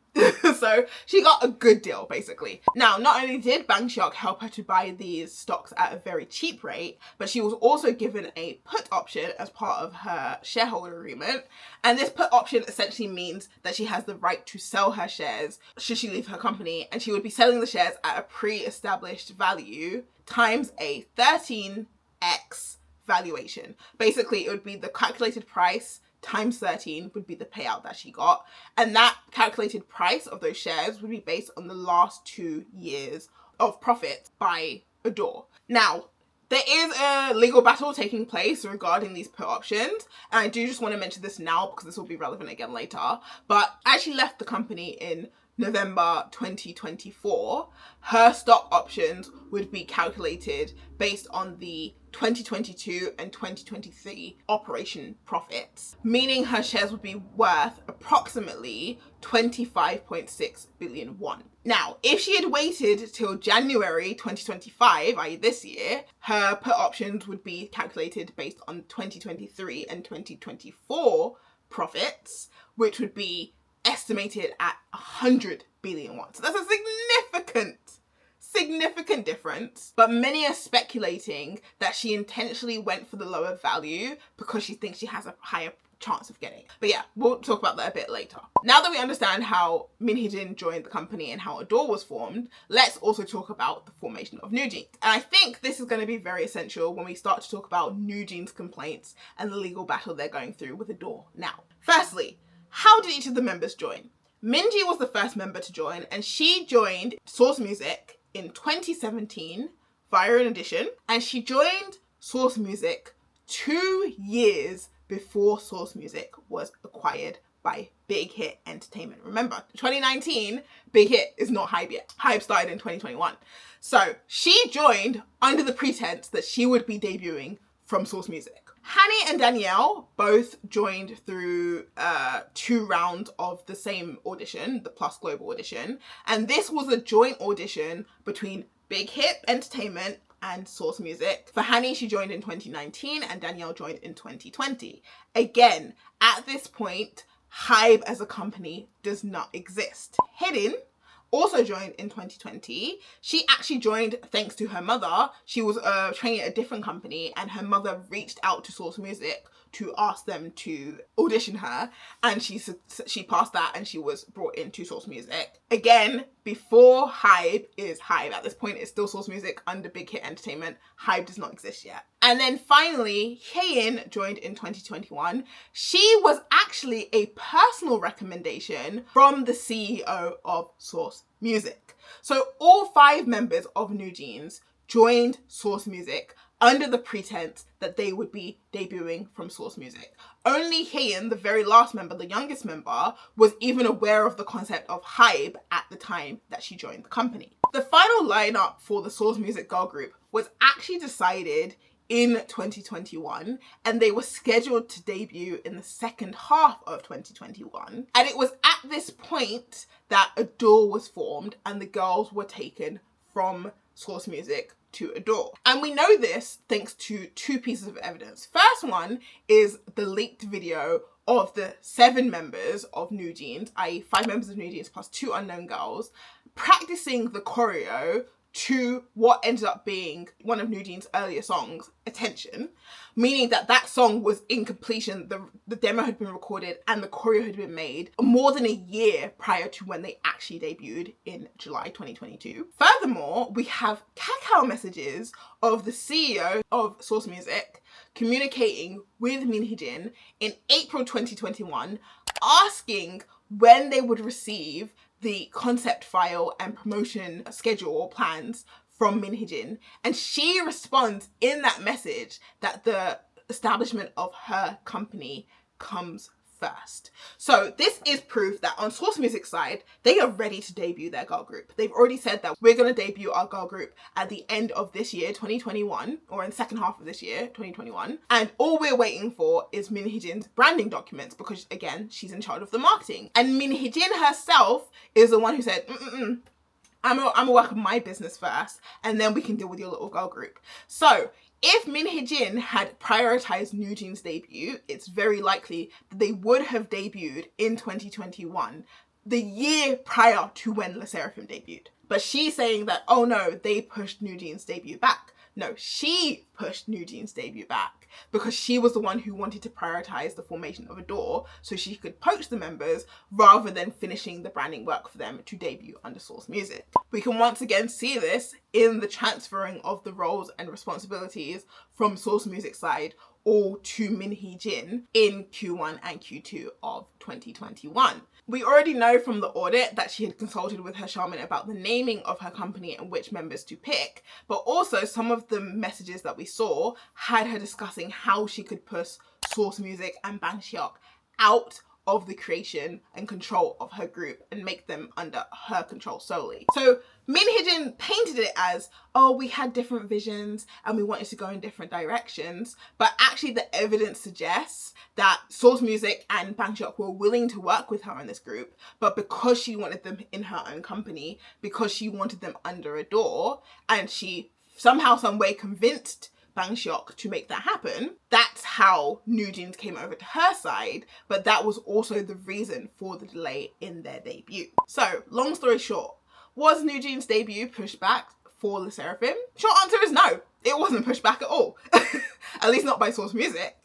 So she got a good deal, basically. Now, not only did Bangsiok help her to buy these stocks at a very cheap rate, but she was also given a put option as part of her shareholder agreement. And this put option essentially means that she has the right to sell her shares should she leave her company, and she would be selling the shares at a pre-established value times a 13x valuation. Basically, it would be the calculated price times 13 would be the payout that she got. And that calculated price of those shares would be based on the last 2 years of profit by ADOR. Now, there is a legal battle taking place regarding these put options. And I do just want to mention this now because this will be relevant again later. But as she left the company in November 2024, her stock options would be calculated based on the 2022 and 2023 operation profits, meaning her shares would be worth approximately 25.6 billion won. Now, if she had waited till January 2025, i.e. this year, her put options would be calculated based on 2023 and 2024 profits, which would be estimated at 100 billion won. So that's a significant difference, but many are speculating that she intentionally went for the lower value because she thinks she has a higher chance of getting. But yeah, we'll talk about that a bit later. Now that we understand how Heejin joined the company and how ADOR was formed, let's also talk about the formation of NewJeans. And I think this is going to be very essential when we start to talk about NewJeans complaints and the legal battle they're going through with ADOR now. Firstly, how did each of the members join? Minji was the first member to join, and she joined Source Music in 2017 via an audition, and she joined Source Music 2 years before Source Music was acquired by Big Hit Entertainment. Remember, 2019, Big Hit is not HYBE yet. HYBE started in 2021. So she joined under the pretense that she would be debuting from Source Music. Hani and Danielle both joined through 2 rounds of the same audition, the Plus Global audition. And this was a joint audition between Big Hit Entertainment and Source Music. For Hani, she joined in 2019 and Danielle joined in 2020. Again, at this point, HYBE as a company does not exist. Heejin also joined in 2020. She actually joined thanks to her mother. She was training at a different company and her mother reached out to Source Music to ask them to audition her, and she passed that and she was brought into Source Music. Again, before HYBE is HYBE. At this point, it's still Source Music under Big Hit Entertainment. HYBE does not exist yet. And then finally, Heejin joined in 2021. She was actually a personal recommendation from the CEO of Source Music. So all 5 members of NewJeans joined Source Music under the pretense that they would be debuting from Source Music. Only Heejin, the very last member, the youngest member, was even aware of the concept of HYBE at the time that she joined the company. The final lineup for the Source Music girl group was actually decided in 2021, and they were scheduled to debut in the second half of 2021. And it was at this point that ADOR was formed and the girls were taken from Source Music to ADOR. And we know this thanks to 2 pieces of evidence. First one is the leaked video of the 7 members of NewJeans, i.e. 5 members of NewJeans plus 2 unknown girls, practicing the choreo to what ended up being one of NewJeans' earlier songs, Attention, meaning that that song was in completion. The demo had been recorded and the choreo had been made more than a year prior to when they actually debuted in July 2022. Furthermore, we have cacao messages of the CEO of Source Music communicating with Min Heejin in April 2021, asking when they would receive the concept file and promotion schedule or plans from Min Heejin, and she responds in that message that the establishment of her company comes first. So this is proof that on Source Music side, they are ready to debut their girl group. They've already said that we're going to debut our girl group at the end of this year, 2021, or in the second half of this year, 2021. And all we're waiting for is Min Heejin's branding documents, because again, she's in charge of the marketing. And Min Heejin herself is the one who said, I'm gonna work on my business first, and then we can deal with your little girl group. So if Min Heejin had prioritized NewJeans' debut, it's very likely that they would have debuted in 2021, the year prior to when LE SSERAFIM debuted. But she's saying that, oh no, they pushed NewJeans' debut back. No, she pushed NewJeans' debut back because she was the one who wanted to prioritize the formation of ADOR so she could poach the members rather than finishing the branding work for them to debut under Source Music. We can once again see this in the transferring of the roles and responsibilities from Source Music side all to Min Heejin in Q1 and Q2 of 2021. We already know from the audit that she had consulted with her shaman about the naming of her company and which members to pick, but also some of the messages that we saw had her discussing how she could push Source Music and Bang Seok out of the creation and control of her group and make them under her control solely. So Min Heejin painted it as, oh, we had different visions and we wanted to go in different directions, but actually the evidence suggests that Source Music and Bang Seok were willing to work with her in this group, but because she wanted them in her own company, because she wanted them under ADOR, and she somehow, some way convinced Bang Seok to make that happen, that's how NewJeans came over to her side, but that was also the reason for the delay in their debut. So, long story short, was NewJeans' debut pushed back for LE SSERAFIM? Short answer is no, it wasn't pushed back at all. At least not by Source Music.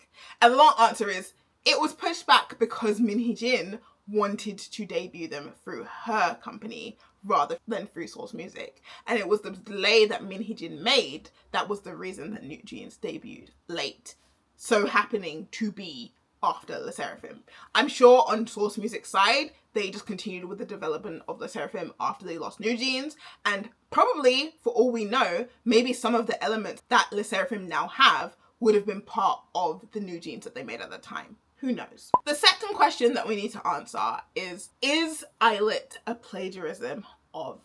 And the long answer is, it was pushed back because Min Heejin wanted to debut them through her company rather than through Source Music. And it was the delay that Min Heejin made that was the reason that NewJeans debuted late, so happening to be after LE SSERAFIM. I'm sure on Source Music side, they just continued with the development of LE SSERAFIM after they lost NewJeans, and probably, for all we know, maybe some of the elements that LE SSERAFIM now have would have been part of the NewJeans that they made at the time. Who knows? The second question that we need to answer is Audit a plagiarism of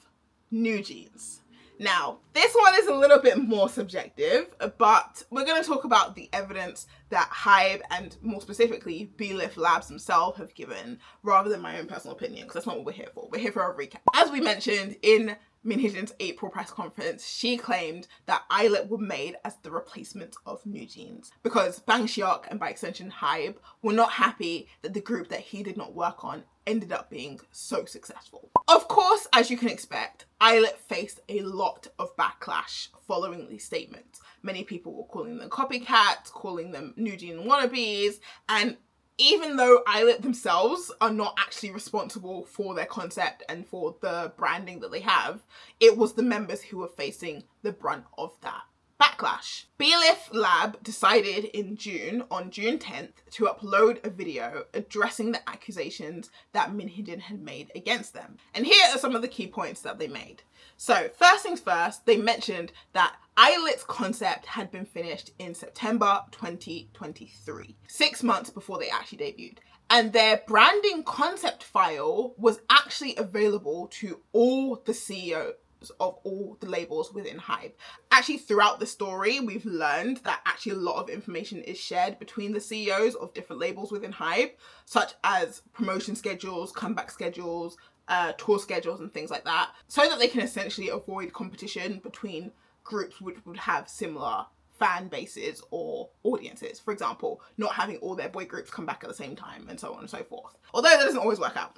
NewJeans? Now, this one is a little bit more subjective, but we're going to talk about the evidence that HYBE and more specifically BLIF Labs themselves have given rather than my own personal opinion, because that's not what we're here for. We're here for a recap. As we mentioned in Min Heejin's April press conference, she claimed that Audit were made as the replacement of NewJeans because Bang Seok and by extension HYBE were not happy that the group that he did not work on ended up being so successful. Of course, as you can expect, Audit faced a lot of backlash following these statements. Many people were calling them copycats, calling them NewJeans wannabes, and even though Audit themselves are not actually responsible for their concept and for the branding that they have, it was the members who were facing the brunt of that backlash. BLIF Lab decided in June, on June 10th, to upload a video addressing the accusations that Min Heejin had made against them. And here are some of the key points that they made. So first things first, they mentioned that Audit's concept had been finished in September 2023, 6 months before they actually debuted. And their branding concept file was actually available to all the CEOs of all the labels within HYBE. Actually, throughout the story, we've learned that actually a lot of information is shared between the CEOs of different labels within HYBE, such as promotion schedules, comeback schedules, tour schedules and things like that, so that they can essentially avoid competition between groups which would have similar fan bases or audiences. For example, not having all their boy groups come back at the same time and so on and so forth. Although that doesn't always work out,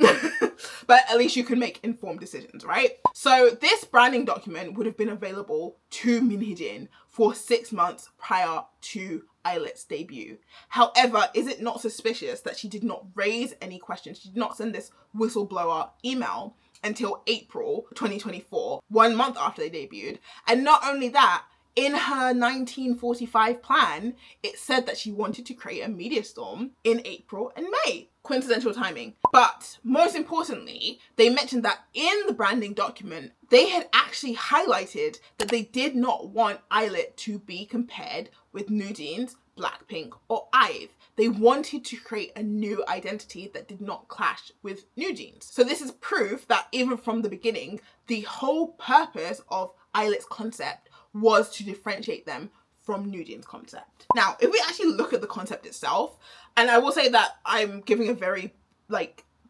but at least you can make informed decisions, right? So this branding document would have been available to Min Heejin for 6 months prior to Audit's debut. However, is it not suspicious that she did not raise any questions? She did not send this whistleblower email until April 2024, 1 month after they debuted. And not only that, in her 1945 plan, it said that she wanted to create a media storm in April and May. Coincidental timing. But most importantly, they mentioned that in the branding document, they had actually highlighted that they did not want Eyelet to be compared with NewJeans, Blackpink, or IVE. They wanted to create a new identity that did not clash with NewJeans. So this is proof that even from the beginning, the whole purpose of Eyelet's concept was to differentiate them from NewJeans' concept. Now, if we actually look at the concept itself, and I will say that I'm giving a very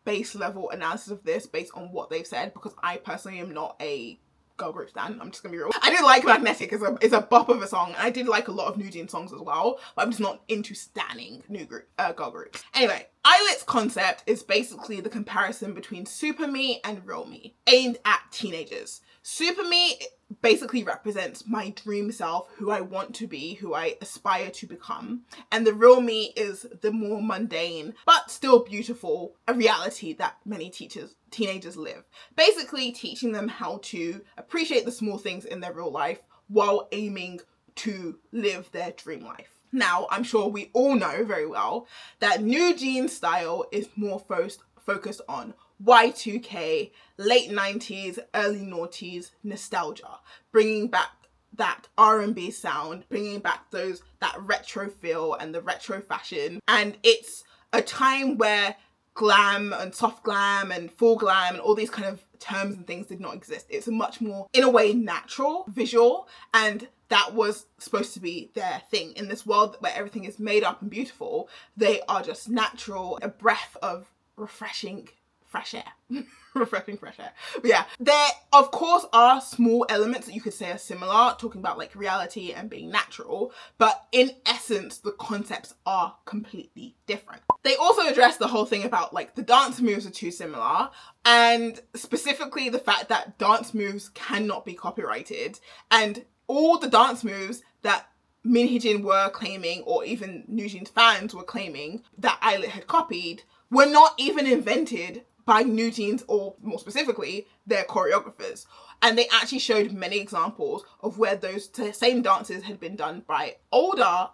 base level analysis of this based on what they've said, because I personally am not a girl group stan. I'm just gonna be real. I did like Magnetic. It's a bop of a song. And I did like a lot of NewJeans songs as well, but I'm just not into stanning girl groups. Anyway, Eyelet's concept is basically the comparison between Super Me and Real Me, aimed at teenagers. Super Me basically represents my dream self, who I want to be, who I aspire to become. And the Real Me is the more mundane, but still beautiful, a reality that many teenagers live. Basically teaching them how to appreciate the small things in their real life while aiming to live their dream life. Now, I'm sure we all know very well that NewJeans style is more focused on Y2K, late 90s, early noughties nostalgia, bringing back that R&B sound, bringing back that retro feel and the retro fashion. And it's a time where glam and soft glam and full glam and all these kind of terms and things did not exist. It's a much more, in a way, natural visual, and that was supposed to be their thing. In this world where everything is made up and beautiful, they are just natural, a breath of refreshing fresh air. Refreshing fresh air. But yeah, there of course are small elements that you could say are similar, talking about reality and being natural, but in essence the concepts are completely different. They also address the whole thing about the dance moves are too similar, and specifically the fact that dance moves cannot be copyrighted, and all the dance moves that Heejin were claiming, or even NewJeans fans were claiming that Eyelet had copied, were not even invented by NewJeans, or more specifically, their choreographers. And they actually showed many examples of where those same dances had been done by older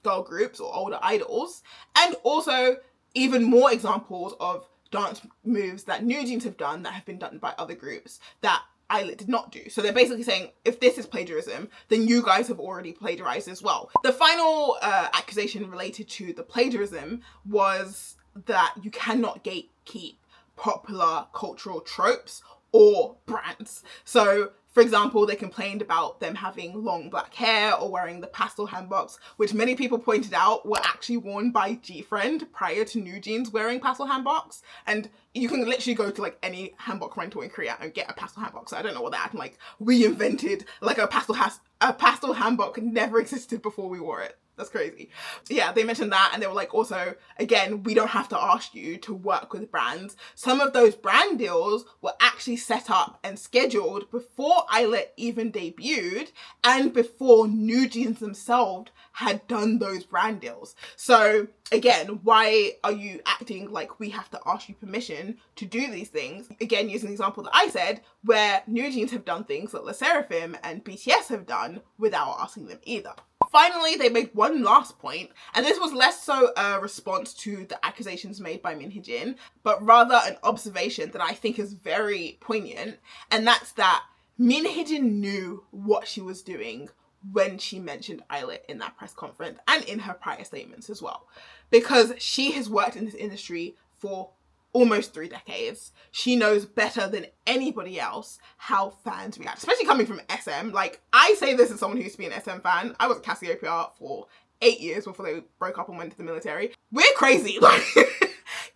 girl groups or older idols, and also even more examples of dance moves that NewJeans have done that have been done by other groups that Eyelet did not do. So they're basically saying, if this is plagiarism, then you guys have already plagiarized as well. The final accusation related to the plagiarism was that you cannot gatekeep popular cultural tropes or brands. So for example, they complained about them having long black hair or wearing the pastel handboks, which many people pointed out were actually worn by G-Friend prior to NewJeans wearing pastel handboks. And you can literally go to any handbok rental in Korea and get a pastel handbok. So I don't know what they're acting like. We invented a pastel handbok never existed before we wore it. That's crazy. Yeah, they mentioned that, and they were also, again, we don't have to ask you to work with brands. Some of those brand deals were actually set up and scheduled before Eyelet even debuted and before NewJeans themselves had done those brand deals. So again, why are you acting like we have to ask you permission to do these things? Again, using the example that I said, where NewJeans have done things that LE SSERAFIM and BTS have done without asking them either. Finally, they made one last point, and this was less so a response to the accusations made by Heejin, but rather an observation that I think is very poignant, and that's that Heejin knew what she was doing when she mentioned Eyelet in that press conference and in her prior statements as well, because she has worked in this industry for almost 3 decades. She knows better than anybody else how fans react, especially coming from SM. I say this as someone who used to be an SM fan. I was at Cassiopeia for 8 years before they broke up and went to the military. We're crazy.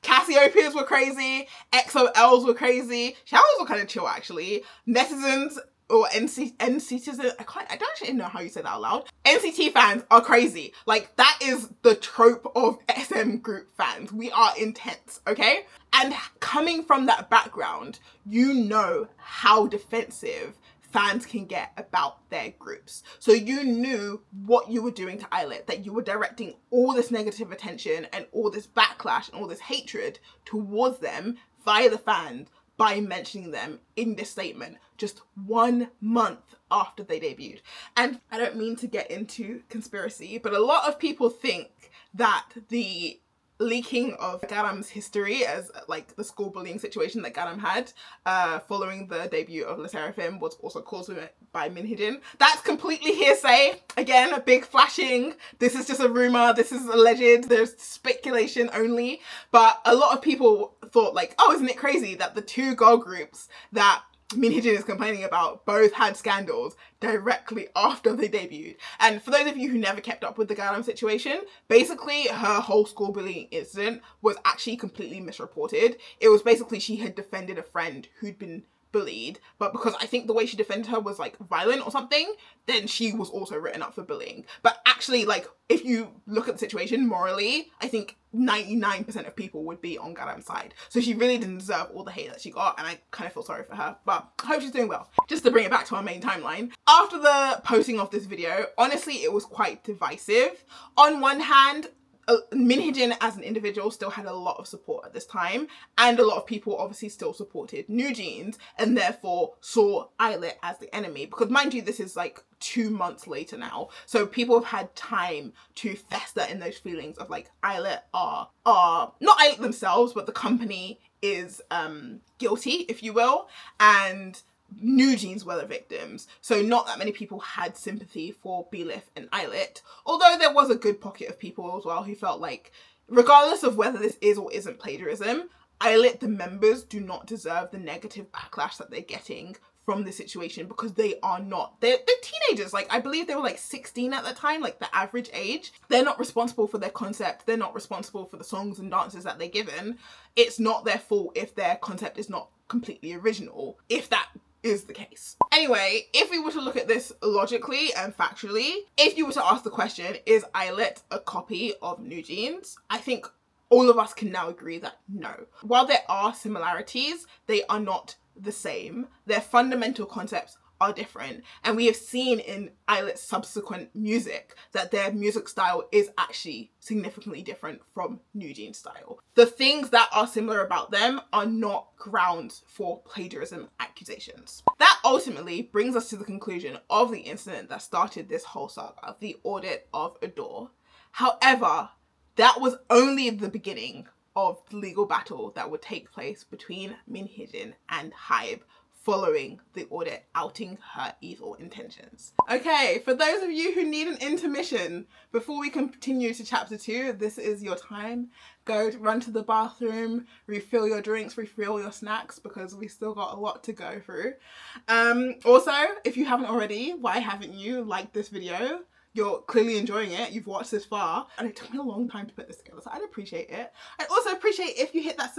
Cassiopeias were crazy, XOLs were crazy, showers were kind of chill actually. Netizens or NCTs, I don't actually know how you say that out loud. NCT fans are crazy. That is the trope of SM group fans. We are intense, okay? And coming from that background, you know how defensive fans can get about their groups. So you knew what you were doing to Eyelet, that you were directing all this negative attention and all this backlash and all this hatred towards them via the fans by mentioning them in this statement just 1 month after they debuted. And I don't mean to get into conspiracy, but a lot of people think that the leaking of Garam's history as like the school bullying situation that Garam had following the debut of Le Seraphim was also caused by Min Heejin. That's completely hearsay. Again, a big flashing. This is just a rumor. This is alleged. There's speculation only. But a lot of people thought like, oh, isn't it crazy that the two girl groups that Min Heejin is complaining about both had scandals directly after they debuted. And for those of you who never kept up with the Garam situation, basically her whole school bullying incident was actually completely misreported. It was basically she had defended a friend who'd been bullied, but because I think the way she defended her was like violent or something, then she was also written up for bullying. But actually, like, if you look at the situation morally, I think 99% of people would be on Garam's side. So she really didn't deserve all the hate that she got, and I kind of feel sorry for her, but I hope she's doing well. Just to bring it back to our main timeline, after the posting of this video, honestly, it was quite divisive. On one hand, Min Heejin as an individual still had a lot of support at this time, and a lot of people obviously still supported NewJeans and therefore saw Islet as the enemy, because mind you, this is like 2 months later now, so people have had time to fester in those feelings of like Islet are not Islet themselves, but the company is guilty, if you will, and NewJeans were the victims, so not that many people had sympathy for Bylif and Islet, although there was a good pocket of people as well who felt like, regardless of whether this is or isn't plagiarism, Islet, the members, do not deserve the negative backlash that they're getting from the situation, because they're teenagers. Like, I believe they were like 16 at the time, like the average age. They're not responsible for their concept. They're not responsible for the songs and dances that they're given. It's not their fault if their concept is not completely original, if that is the case. Anyway, if we were to look at this logically and factually, if you were to ask the question, is Islet a copy of NewJeans? I think all of us can now agree that no. While there are similarities, they are not the same. Their fundamental concepts are different, and we have seen in Islet's subsequent music that their music style is actually significantly different from NewJeans' style. The things that are similar about them are not grounds for plagiarism accusations. That ultimately brings us to the conclusion of the incident that started this whole saga, the audit of ADOR. However, that was only the beginning of the legal battle that would take place between Min Heejin and HYBE following the audit outing her evil intentions. Okay, for those of you who need an intermission, before we continue to chapter 2, this is your time. Go run to the bathroom, refill your drinks, refill your snacks, because we still got a lot to go through. Also, if you haven't already, why haven't you liked this video? You're clearly enjoying it. You've watched this far, and it took me a long time to put this together, so I'd appreciate it. I'd also appreciate if you hit that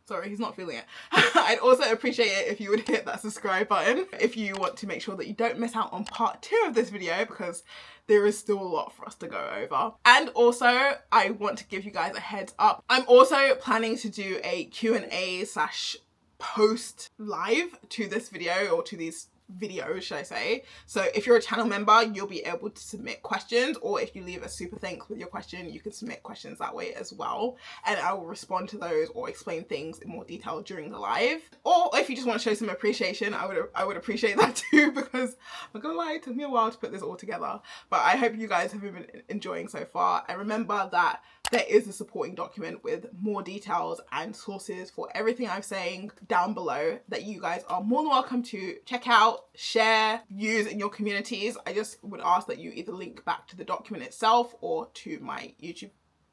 sorry, he's not feeling it. I'd also appreciate it if you would hit that subscribe button if you want to make sure that you don't miss out on part 2 of this video, because there is still a lot for us to go over. And also, I want to give you guys a heads up. I'm also planning to do a Q&A / post live to this video, or to these videos, should I say. So if you're a channel member, you'll be able to submit questions, or if you leave a super thanks with your question, you can submit questions that way as well, and I will respond to those or explain things in more detail during the live. Or if you just want to show some appreciation, I would appreciate that too, because I'm not gonna lie, it took me a while to put this all together, but I hope you guys have been enjoying so far. And remember that there is a supporting document with more details and sources for everything I'm saying down below that you guys are more than welcome to check out, share, use in your communities. I just would ask that you either link back to the document itself or to my YouTube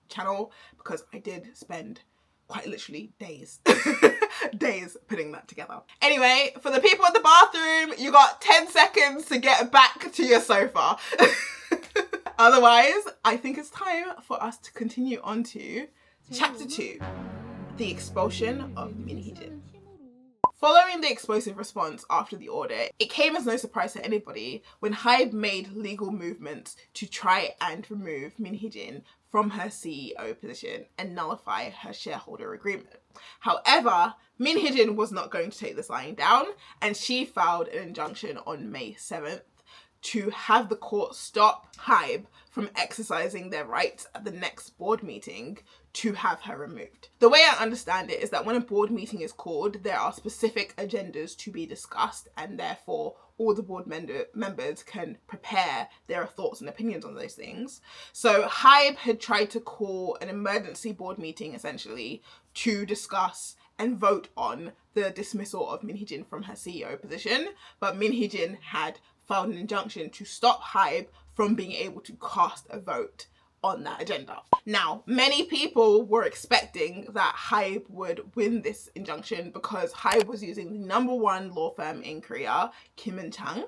channel, because I did spend quite literally days days putting that together. Anyway, for the people in the bathroom, you got 10 seconds to get back to your sofa. Otherwise, I think it's time for us to continue on to chapter 2, the expulsion of Min Heejin. Following the explosive response after the audit, it came as no surprise to anybody when HYBE made legal movements to try and remove Min Heejin from her CEO position and nullify her shareholder agreement. However, Min Heejin was not going to take this lying down, and she filed an injunction on May 7th to have the court stop HYBE from exercising their rights at the next board meeting to have her removed. The way I understand it is that when a board meeting is called, there are specific agendas to be discussed, and therefore all the board members can prepare their thoughts and opinions on those things. So HYBE had tried to call an emergency board meeting essentially to discuss and vote on the dismissal of Min Heejin from her CEO position, but Min Heejin had filed an injunction to stop HYBE from being able to cast a vote on that agenda. Now, many people were expecting that HYBE would win this injunction because HYBE was using the #1 law firm in Korea, Kim & Chang,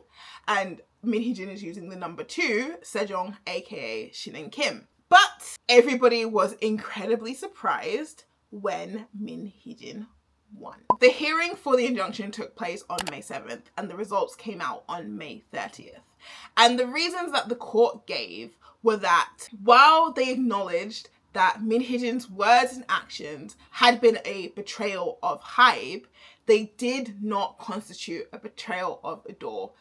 and Min Heejin is using the #2, Sejong, aka Shin and Kim. But everybody was incredibly surprised when Min Heejin won. The hearing for the injunction took place on May 7th and the results came out on May 30th. And the reasons that the court gave were that while they acknowledged that Min Heejin's words and actions had been a betrayal of HYBE, they did not constitute a betrayal of ADOR.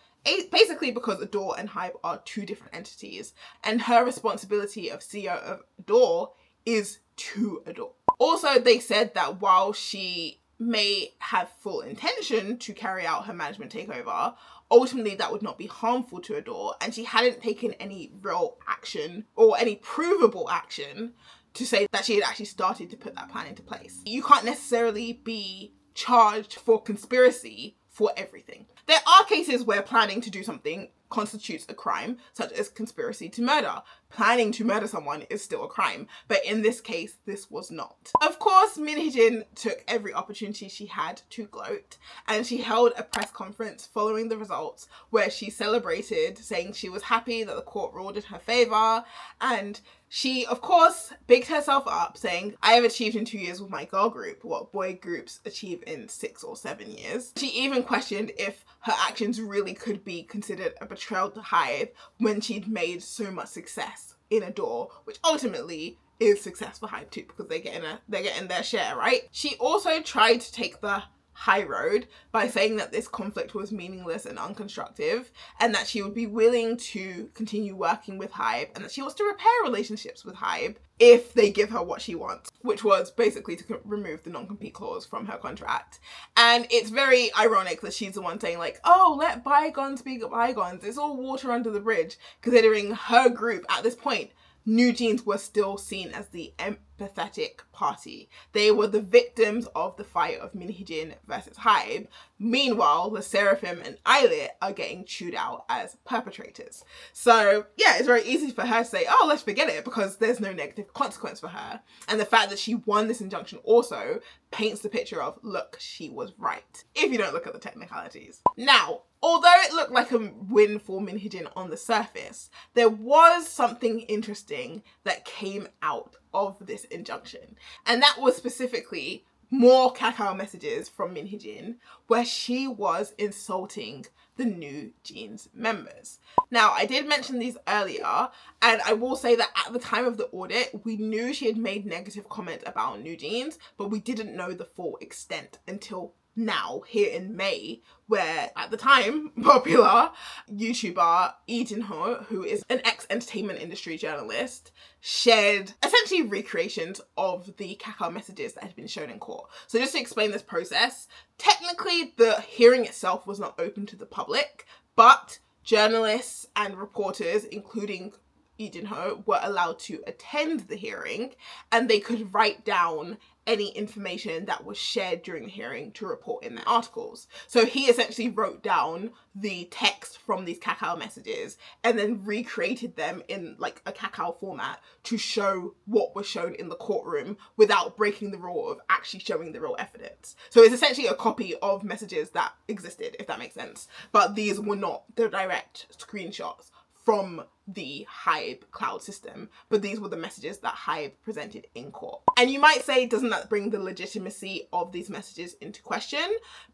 Basically because ADOR and HYBE are two different entities, and her responsibility of CEO of ADOR is to ADOR. Also, they said that while she may have full intention to carry out her management takeover, ultimately that would not be harmful to ADOR, and she hadn't taken any real action or any provable action to say that she had actually started to put that plan into place. You can't necessarily be charged for conspiracy for everything. There are cases where planning to do something constitutes a crime, such as conspiracy to murder. Planning to murder someone is still a crime, but in this case, this was not. Of course, Min Heejin took every opportunity she had to gloat, and she held a press conference following the results where she celebrated, saying she was happy that the court ruled in her favor, and she, of course, bigged herself up, saying, "I have achieved in 2 years with my girl group what boy groups achieve in 6 or 7 years." She even questioned if her actions really could be considered a betrayal to HYBE when she'd made so much success in ADOR, which ultimately is success for HYBE too, because they're getting their share, right? She also tried to take the high road by saying that this conflict was meaningless and unconstructive, and that she would be willing to continue working with HYBE, and that she wants to repair relationships with HYBE if they give her what she wants, which was basically to remove the non-compete clause from her contract. And it's very ironic that she's the one saying like, oh, let bygones be bygones. It's all water under the bridge, considering her group at this point, NewJeans, were still seen as the empathetic party. They were the victims of the fight of Min Heejin versus HYBE. Meanwhile, the Seraphim and Eyelit are getting chewed out as perpetrators. So yeah, it's very easy for her to say, oh, let's forget it, because there's no negative consequence for her. And the fact that she won this injunction also paints the picture of, look, she was right, if you don't look at the technicalities. Now, although it looked like a win for Min Heejin on the surface, there was something interesting that came out of this injunction. And that was specifically more Kakao messages from Min Heejin where she was insulting the NewJeans members. Now, I did mention these earlier, and I will say that at the time of the audit, we knew she had made negative comments about NewJeans, but we didn't know the full extent until now, here in May, where at the time popular YouTuber Heejin, who is an ex-entertainment industry journalist, shared essentially recreations of the Kakao messages that had been shown in court. So just to explain this process, technically the hearing itself was not open to the public, but journalists and reporters, including Heejin, were allowed to attend the hearing, and they could write down any information that was shared during the hearing to report in their articles. So he essentially wrote down the text from these Kakao messages and then recreated them in like a Kakao format to show what was shown in the courtroom without breaking the rule of actually showing the real evidence. So it's essentially a copy of messages that existed, if that makes sense. But these were not the direct screenshots from the HYBE cloud system, but these were the messages that HYBE presented in court. And you might say, doesn't that bring the legitimacy of these messages into question?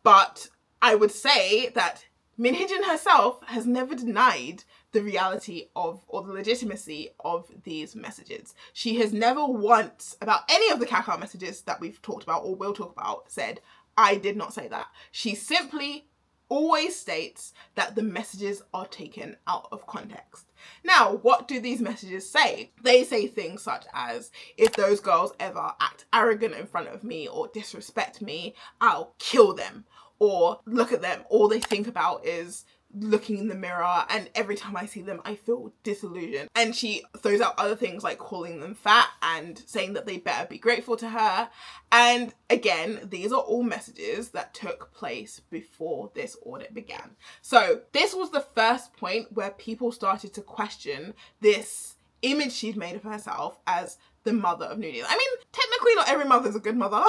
But I would say that Min Heejin herself has never denied the reality of, or the legitimacy of these messages. She has never once, about any of the Kakao messages that we've talked about or will talk about, said, I did not say that. She simply always states that the messages are taken out of context. Now, what do these messages say? They say things such as, if those girls ever act arrogant in front of me or disrespect me, I'll kill them. Or look at them, all they think about is looking in the mirror, and every time I see them I feel disillusioned. And she throws out other things like calling them fat and saying that they better be grateful to her. And again, these are all messages that took place before this audit began. So this was the first point where people started to question this image she'd made of herself as the mother of NewJeans. I mean, technically not every mother's a good mother.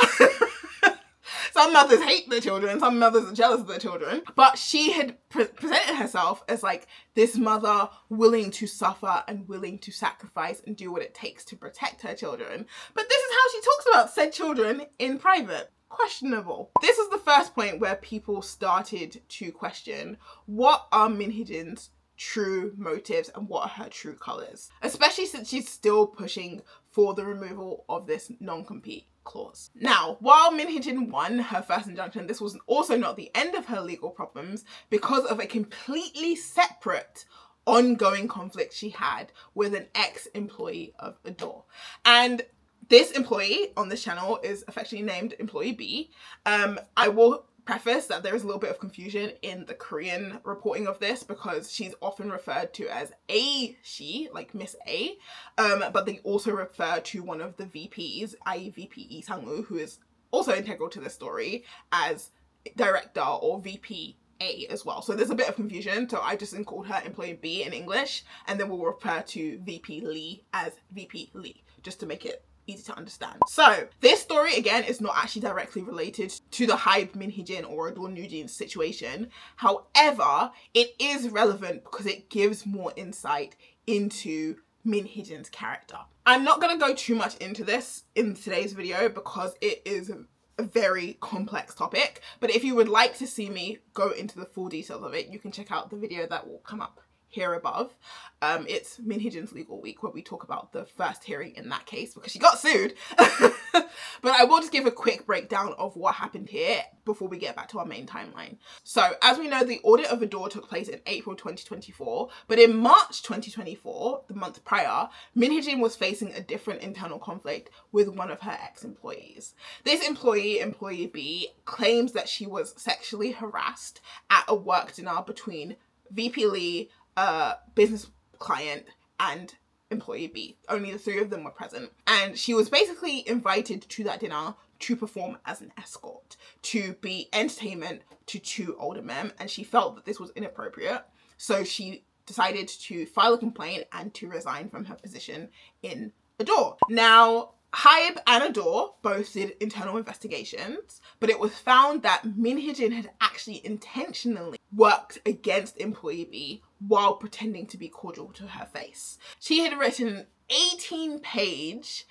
Some mothers hate their children, some mothers are jealous of their children, but she had presented herself as like this mother willing to suffer and willing to sacrifice and do what it takes to protect her children. But this is how she talks about said children in private. Questionable. This is the first point where people started to question, what are Min Hee-jin's true motives and what are her true colours? Especially since she's still pushing for the removal of this non-compete clause. Now, while Min Hee-jin won her first injunction, this was also not the end of her legal problems because of a completely separate ongoing conflict she had with an ex-employee of ADOR. And this employee on this channel is affectionately named Employee B. I will preface that there is a little bit of confusion in the Korean reporting of this because she's often referred to as she, like Miss A, but they also refer to one of the VPs, i.e. VP Lee Sang-woo, who is also integral to this story, as director or VP A as well. So there's a bit of confusion, so I just called her Employee B in English, and then we'll refer to VP Lee as VP Lee, just to make it easy to understand. So this story again is not actually directly related to the HYBE Min Hee-jin or ADOR NewJeans situation. However, it is relevant because it gives more insight into Min Hee-jin's character. I'm not going to go too much into this in today's video because it is a very complex topic, but if you would like to see me go into the full details of it, you can check out the video that will come up here above. It's Min Hee-jin's legal week where we talk about the first hearing in that case because she got sued. But I will just give a quick breakdown of what happened here before we get back to our main timeline. So as we know, the audit of ADOR took place in April 2024, but in March 2024, the month prior, Min Hee-jin was facing a different internal conflict with one of her ex-employees. This employee, Employee B, claims that she was sexually harassed at a work dinner between VP Lee, business client, and Employee B. Only the three of them were present. And she was basically invited to that dinner to perform as an escort, to be entertainment to two older men, and she felt that this was inappropriate. So she decided to file a complaint and to resign from her position in ADOR. Now, HYBE and ADOR both did internal investigations, but it was found that Min Hee-jin had actually intentionally worked against Employee B while pretending to be cordial to her face. She had written an 18-page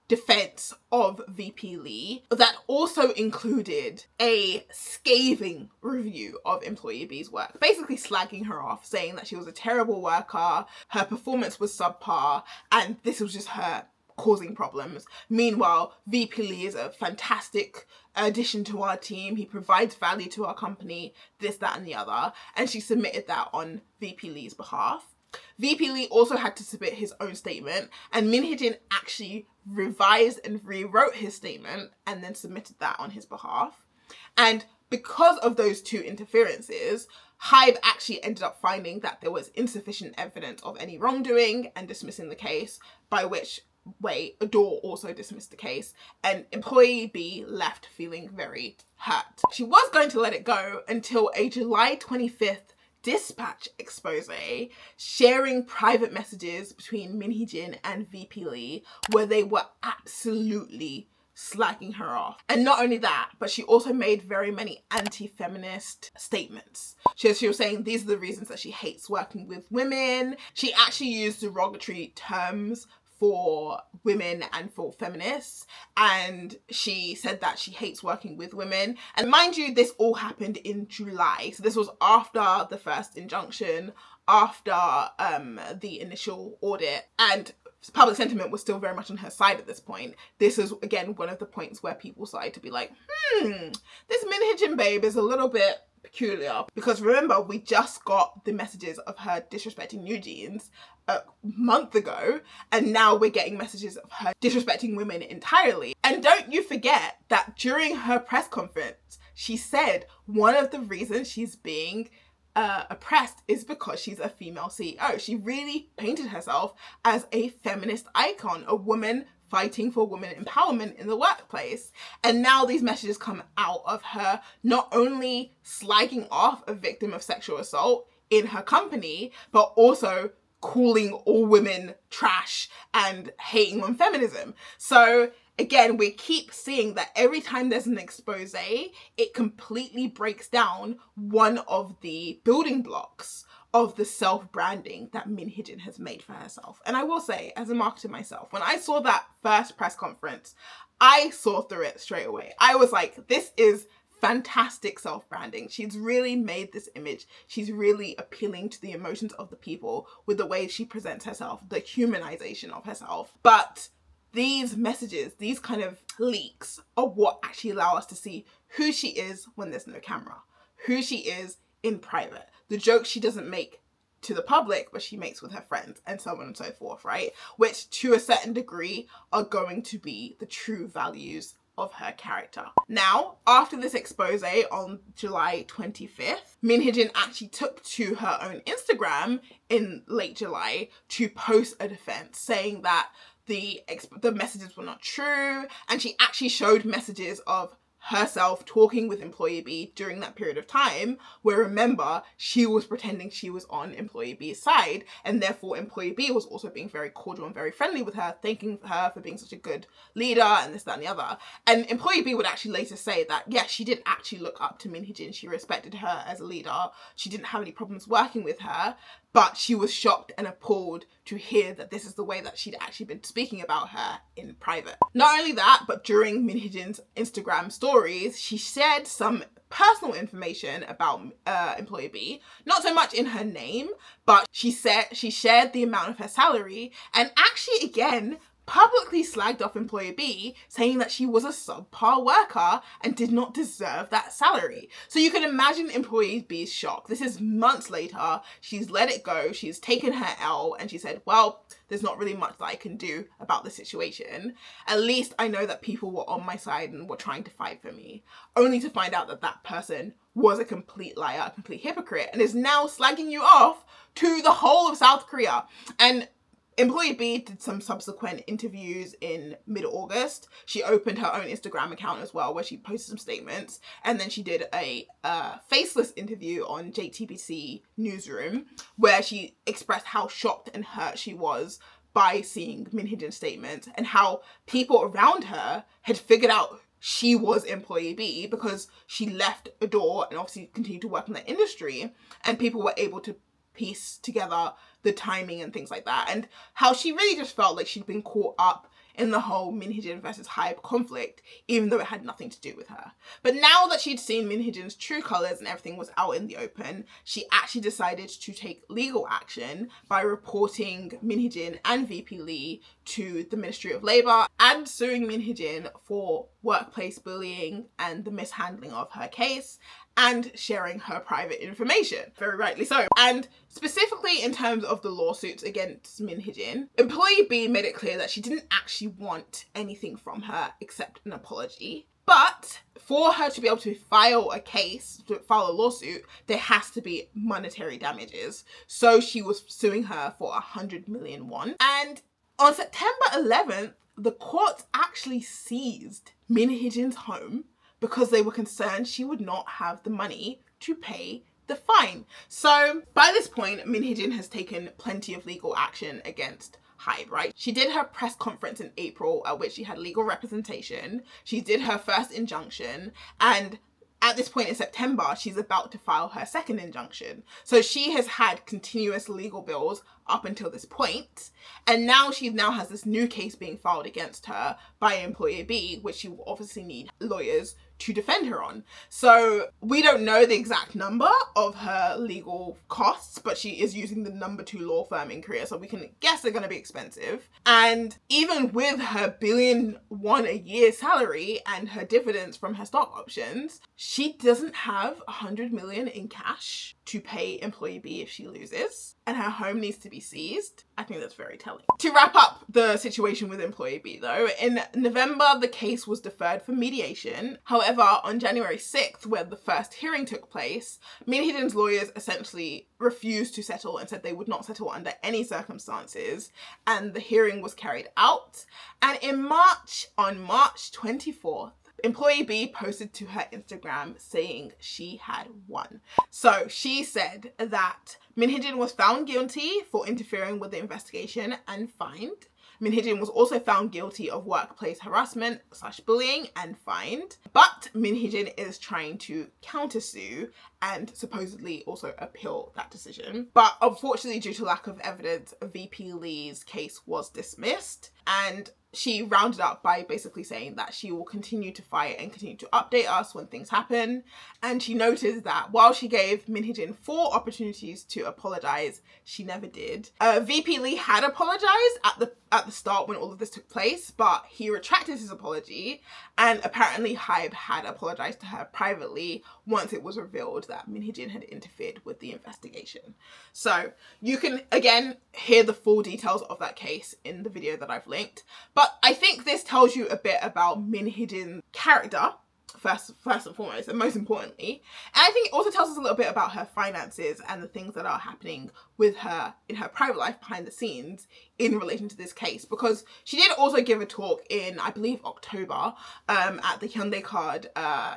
defense of VP Lee that also included a scathing review of Employee B's work, basically slagging her off, saying that she was a terrible worker, her performance was subpar, and this was just her causing problems. Meanwhile, VP Lee is a fantastic addition to our team. He provides value to our company, this, that, and the other. And she submitted that on VP Lee's behalf. VP Lee also had to submit his own statement, and Min Hee-jin actually revised and rewrote his statement and then submitted that on his behalf. And because of those two interferences, HYBE actually ended up finding that there was insufficient evidence of any wrongdoing and dismissing the case, by which way ADOR also dismissed the case, and Employee B left feeling very hurt. She was going to let it go until a July 25th dispatch expose sharing private messages between Min Hee-jin and VP Lee where they were absolutely slagging her off. And not only that, but she also made very many anti-feminist statements. She was saying these are the reasons that she hates working with women. She actually used derogatory terms for women and for feminists, and she said that she hates working with women. And mind you, this all happened in July, so this was after the first injunction, after the initial audit, and public sentiment was still very much on her side at this point. This is again one of the points where people started to be like, this Min Hee-jin babe is a little bit peculiar, because remember, we just got the messages of her disrespecting NewJeans a month ago, and now we're getting messages of her disrespecting women entirely. And don't you forget that during her press conference, she said one of the reasons she's being oppressed is because she's a female CEO. She really painted herself as a feminist icon, a woman fighting for women empowerment in the workplace. And now these messages come out of her not only slagging off a victim of sexual assault in her company, but also calling all women trash and hating on feminism. So again, we keep seeing that every time there's an expose, it completely breaks down one of the building blocks of the self-branding that Min Heejin has made for herself. And I will say, as a marketer myself, when I saw that first press conference, I saw through it straight away. I was like, this is fantastic self-branding. She's really made this image. She's really appealing to the emotions of the people with the way she presents herself, the humanization of herself. But these messages, these kind of leaks, are what actually allow us to see who she is when there's no camera, who she is in private, the jokes she doesn't make to the public, but she makes with her friends, and so on and so forth, right? Which to a certain degree are going to be the true values of her character. Now, after this expose on July 25th, Min Heejin actually took to her own Instagram in late July to post a defense saying that the messages were not true, and she actually showed messages of herself talking with employee B during that period of time, where remember, she was pretending she was on employee B's side, and therefore employee B was also being very cordial and very friendly with her, thanking her for being such a good leader and this, that, and the other. And employee B would actually later say that, yes, she did actually look up to Min Heejin. She respected her as a leader. She didn't have any problems working with her, but she was shocked and appalled to hear that this is the way that she'd actually been speaking about her in private. Not only that, but during Min Heejin's Instagram stories, she shared some personal information about employee B, not so much in her name, but she shared the amount of her salary, and actually again publicly slagged off employee B, saying that she was a subpar worker and did not deserve that salary. So you can imagine employee B's shock. This is months later. She's let it go. She's taken her L, and she said, well, there's not really much that I can do about the situation. At least I know that people were on my side and were trying to fight for me, only to find out that that person was a complete liar, a complete hypocrite, and is now slagging you off to the whole of South Korea. And employee B did some subsequent interviews in mid-August. She opened her own Instagram account as well, where she posted some statements. And then she did a faceless interview on JTBC Newsroom, where she expressed how shocked and hurt she was by seeing Min Heejin's statements, and how people around her had figured out she was employee B because she left ADOR and obviously continued to work in that industry, and people were able to piece together the timing and things like that, and how she really just felt like she'd been caught up in the whole Min Heejin versus HYBE conflict, even though it had nothing to do with her. But now that she'd seen Min Heejin's true colours and everything was out in the open, she actually decided to take legal action by reporting Min Heejin and VP Lee to the Ministry of Labour and suing Min Heejin for workplace bullying and the mishandling of her case, and sharing her private information. Very rightly so. And specifically in terms of the lawsuits against Min Heejin, employee B made it clear that she didn't actually want anything from her except an apology. But for her to be able to file a lawsuit, there has to be monetary damages. So she was suing her for 100 million won. And on September 11th, the court actually seized Min Heejin's home because they were concerned she would not have the money to pay the fine. So by this point, Min Heejin has taken plenty of legal action against HYBE, right? She did her press conference in April at which she had legal representation. She did her first injunction, and at this point in September, she's about to file her second injunction. So she has had continuous legal bills up until this point, and now she has this new case being filed against her by employee B, which she will obviously need lawyers to defend her on. So we don't know the exact number of her legal costs, but she is using the #2 law firm in Korea, so we can guess they're going to be expensive. And even with her $1 billion a year salary and her dividends from her stock options, she doesn't have 100 million in cash to pay employee B if she loses, and her home needs to be seized. I think that's very telling. To wrap up the situation with employee B though, in November the case was deferred for mediation. However, on January 6th, where the first hearing took place, Min Hee-jin's lawyers essentially refused to settle and said they would not settle under any circumstances, and the hearing was carried out. And in March, on March 24th, employee B posted to her Instagram saying she had won. So she said that Min Hee-jin was found guilty for interfering with the investigation and fined. Min Hee-jin was also found guilty of workplace harassment / bullying and fined. But Min Hee-jin is trying to countersue and supposedly also appeal that decision. But unfortunately, due to lack of evidence, VP Lee's case was dismissed, and she rounded up by basically saying that she will continue to fight and continue to update us when things happen. And she noted that while she gave Min Hee-jin 4 opportunities to apologize, she never did. VP Lee had apologized at the start when all of this took place, but he retracted his apology, and apparently HYBE had apologized to her privately once it was revealed that Min Hee-jin had interfered with the investigation. So you can again hear the full details of that case in the video that I've linked. But I think this tells you a bit about Min Hee-jin's character, first and foremost, and most importantly. And I think it also tells us a little bit about her finances and the things that are happening with her in her private life behind the scenes in relation to this case. Because she did also give a talk in, I believe, October at the Hyundai Card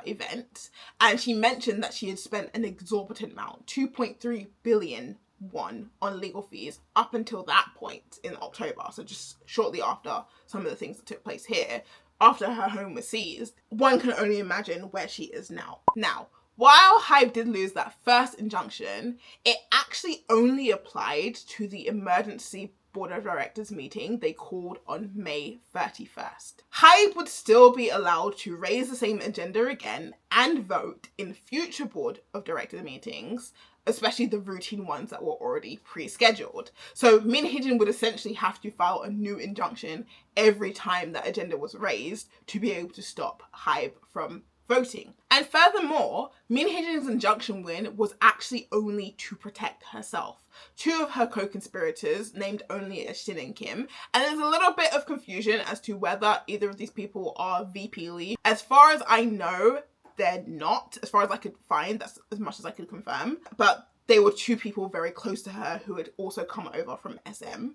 event. And she mentioned that she had spent an exorbitant amount, 2.3 billion won on legal fees up until that point in October. So just shortly after some of the things that took place here, after her home was seized. One can only imagine where she is now. Now, while HYBE did lose that first injunction, it actually only applied to the emergency board of directors meeting they called on May 31st. HYBE would still be allowed to raise the same agenda again and vote in future board of directors meetings, especially the routine ones that were already pre-scheduled. So Min Hee-jin would essentially have to file a new injunction every time that agenda was raised to be able to stop HYBE from voting. And furthermore, Min Hee-jin's injunction win was actually only to protect herself. 2 of her co-conspirators, named only as Shin and Kim, and there's a little bit of confusion as to whether either of these people are VP Lee. As far as I know, they're not, as far as I could find. That's as much as I could confirm. But they were 2 people very close to her who had also come over from SM.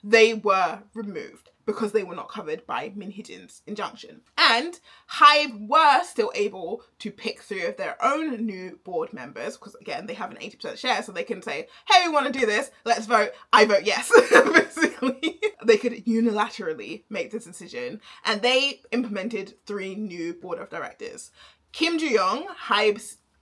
They were removed because they were not covered by Min Hee-jin's injunction. And HYBE were still able to pick 3 of their own new board members, because again, they have an 80% share, so they can say, hey, we want to do this, let's vote, I vote yes, basically. They could unilaterally make this decision, and they implemented 3 new board of directors. Kim Joo-young,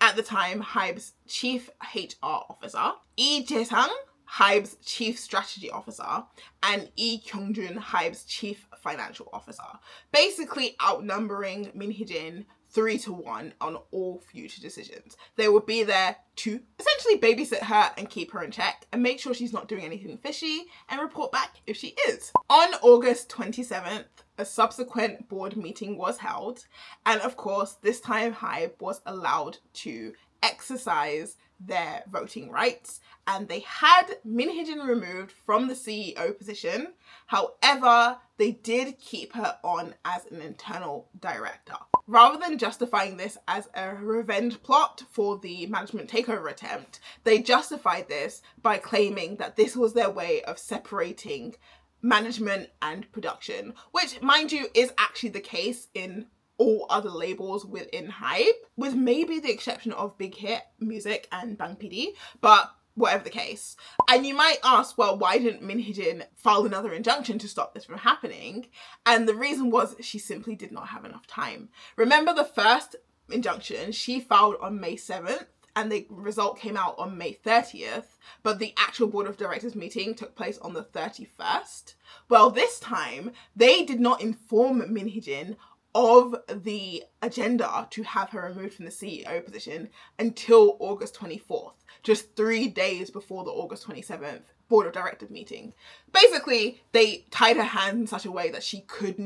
at the time, HYBE's chief HR officer, Lee Jae-sang, HYBE's chief strategy officer, and Lee Kyung-jun, HYBE's chief financial officer, basically outnumbering Min Hee-jin 3-1 on all future decisions. They would be there to essentially babysit her and keep her in check and make sure she's not doing anything fishy and report back if she is. On August 27th, a subsequent board meeting was held, and of course, this time HYBE was allowed to exercise their voting rights, and they had Min Hee-jin removed from the CEO position. However, they did keep her on as an internal director. Rather than justifying this as a revenge plot for the management takeover attempt, they justified this by claiming that this was their way of separating management and production, which, mind you, is actually the case in all other labels within HYBE, with maybe the exception of Big Hit Music and Bang PD, but whatever the case. And you might ask, well, why didn't Min Hee-jin file another injunction to stop this from happening? And the reason was she simply did not have enough time. Remember the first injunction she filed on May 7th, and the result came out on May 30th, but the actual board of directors meeting took place on the 31st. Well, this time, they did not inform Min Hee-jin of the agenda to have her removed from the CEO position until August 24th, just 3 days before the August 27th board of directors meeting. Basically, they tied her hands in such a way that she did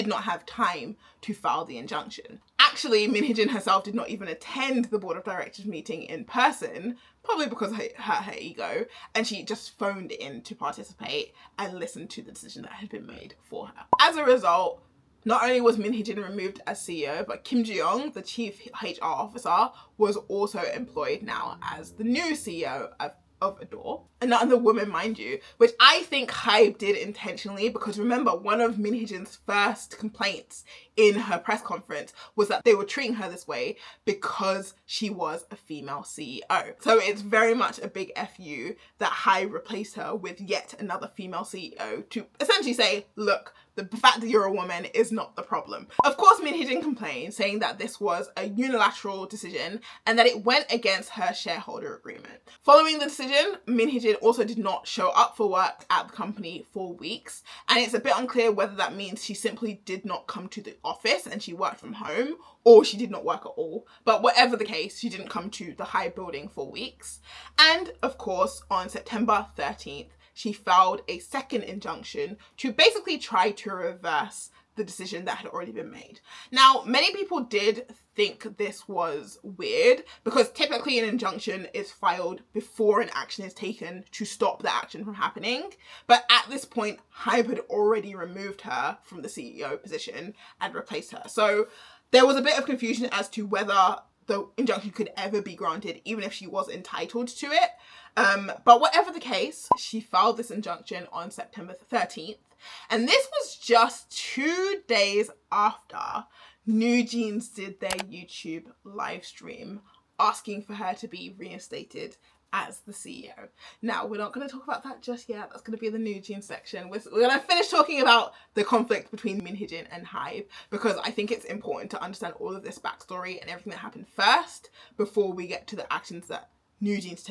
not have time to file the injunction. Actually, Min Hee-jin herself did not even attend the board of directors meeting in person, probably because of her ego, and she just phoned in to participate and listen to the decision that had been made for her. As a result, not only was Min Hee-jin removed as CEO, but Kim Ji-young, the chief HR officer, was also employed now as the new CEO of ADOR. Another woman, mind you, which I think HYBE did intentionally, because remember, one of Min Hee-jin's first complaints in her press conference was that they were treating her this way because she was a female CEO. So it's very much a big FU that HYBE replaced her with yet another female CEO to essentially say, look, the fact that you're a woman is not the problem. Of course, Min Hee-jin complained, saying that this was a unilateral decision and that it went against her shareholder agreement. Following the decision, Min Hee-jin also did not show up for work at the company for weeks, and it's a bit unclear whether that means she simply did not come to the office and she worked from home, or she did not work at all. But whatever the case, she didn't come to the HYBE building for weeks. And of course, on September 13th, she filed a second injunction to basically try to reverse the decision that had already been made. Now, many people did think this was weird because typically an injunction is filed before an action is taken to stop the action from happening. But at this point, HYBE had already removed her from the CEO position and replaced her. So there was a bit of confusion as to whether the injunction could ever be granted, even if she was entitled to it. But whatever the case, she filed this injunction on September 13th. And this was just 2 days after NewJeans did their YouTube live stream asking for her to be reinstated as the CEO. Now, we're not going to talk about that just yet. That's going to be the NewJeans section. We're going to finish talking about the conflict between Min Hee-jin and HYBE, because I think it's important to understand all of this backstory and everything that happened first before we get to the actions that NewJeans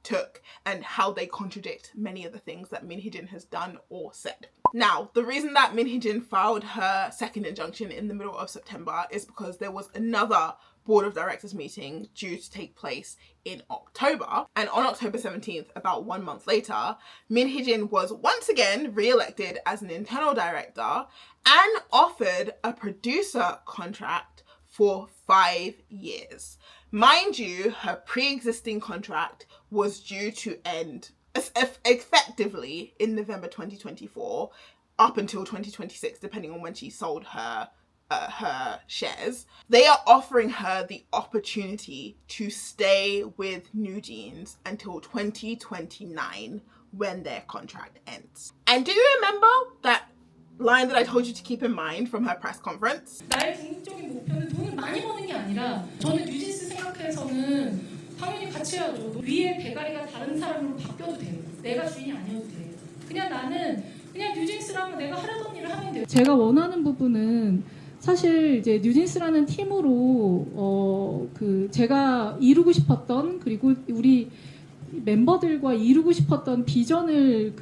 took and how they contradict many of the things that Min Hee-jin has done or said. Now, the reason that Min Hee-jin filed her second injunction in the middle of September is because there was another board of directors meeting due to take place in October. And on October 17th, about 1 month later, Min Hee-jin was once again re-elected as an internal director and offered a producer contract for 5 years. Mind you, her pre-existing contract was due to end effectively in November 2024 up until 2026, depending on when she sold her shares. They are offering her the opportunity to stay with NewJeans until 2029 when their contract ends. And do you remember that line that I told you to keep in mind from her press conference? 나의 궁극적인 목표는 돈을 많이 버는 게 아니라 저는 뉴진스 생각해서는 당연히 같이 해야죠. 위에 대가리가 다른 사람으로 바뀌어도 돼요. 내가 주인이 아니어도 돼요. 그냥 나는 그냥 뉴진스라면 내가 하려던 일을 하면 돼요. 제가 원하는 부분은 사실 이제 뉴진스라는 팀으로 제가 이루고 싶었던, 그리고 우리 멤버들과 이루고 싶었던 비전을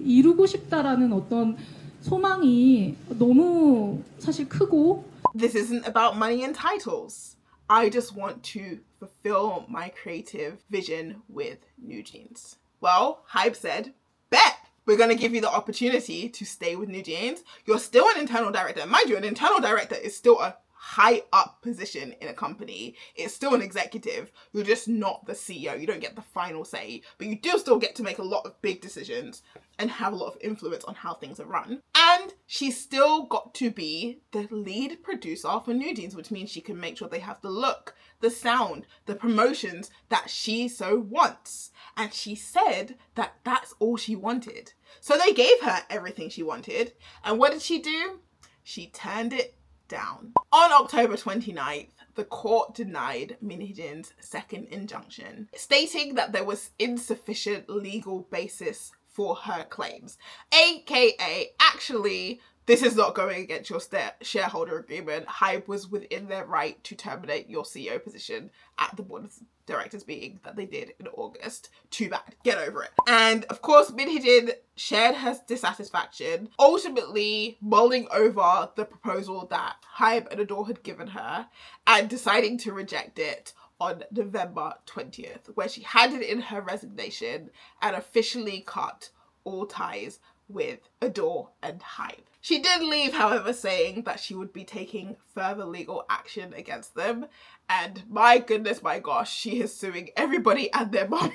이루고 싶다라는 어떤 소망이 너무 사실 크고. This isn't about money and titles. I just want to fulfill my creative vision with NewJeans. Well, HYBE said, bet! We're going to give you the opportunity to stay with NewJeans. You're still an internal director. Mind you, an internal director is still a high up position in a company. It's still an executive. You're just not the CEO. You don't get the final say, but you do still get to make a lot of big decisions and have a lot of influence on how things are run. And she's still got to be the lead producer for NewJeans, which means she can make sure they have the look, the sound, the promotions that she so wants. And she said that that's all she wanted. So they gave her everything she wanted. And what did she do? She turned it down. On October 29th, the court denied Min Hee-jin's second injunction, stating that there was insufficient legal basis for her claims. AKA, actually, this is not going against your shareholder agreement. HYBE was within their right to terminate your CEO position at the board of directors meeting that they did in August. Too bad. Get over it. And of course, Min Heejin shared her dissatisfaction, ultimately mulling over the proposal that HYBE and ADOR had given her and deciding to reject it on November 20th, where she handed in her resignation and officially cut all ties with ADOR and HYBE. She did leave, however, saying that she would be taking further legal action against them. And my goodness, my gosh, she is suing everybody and their mom.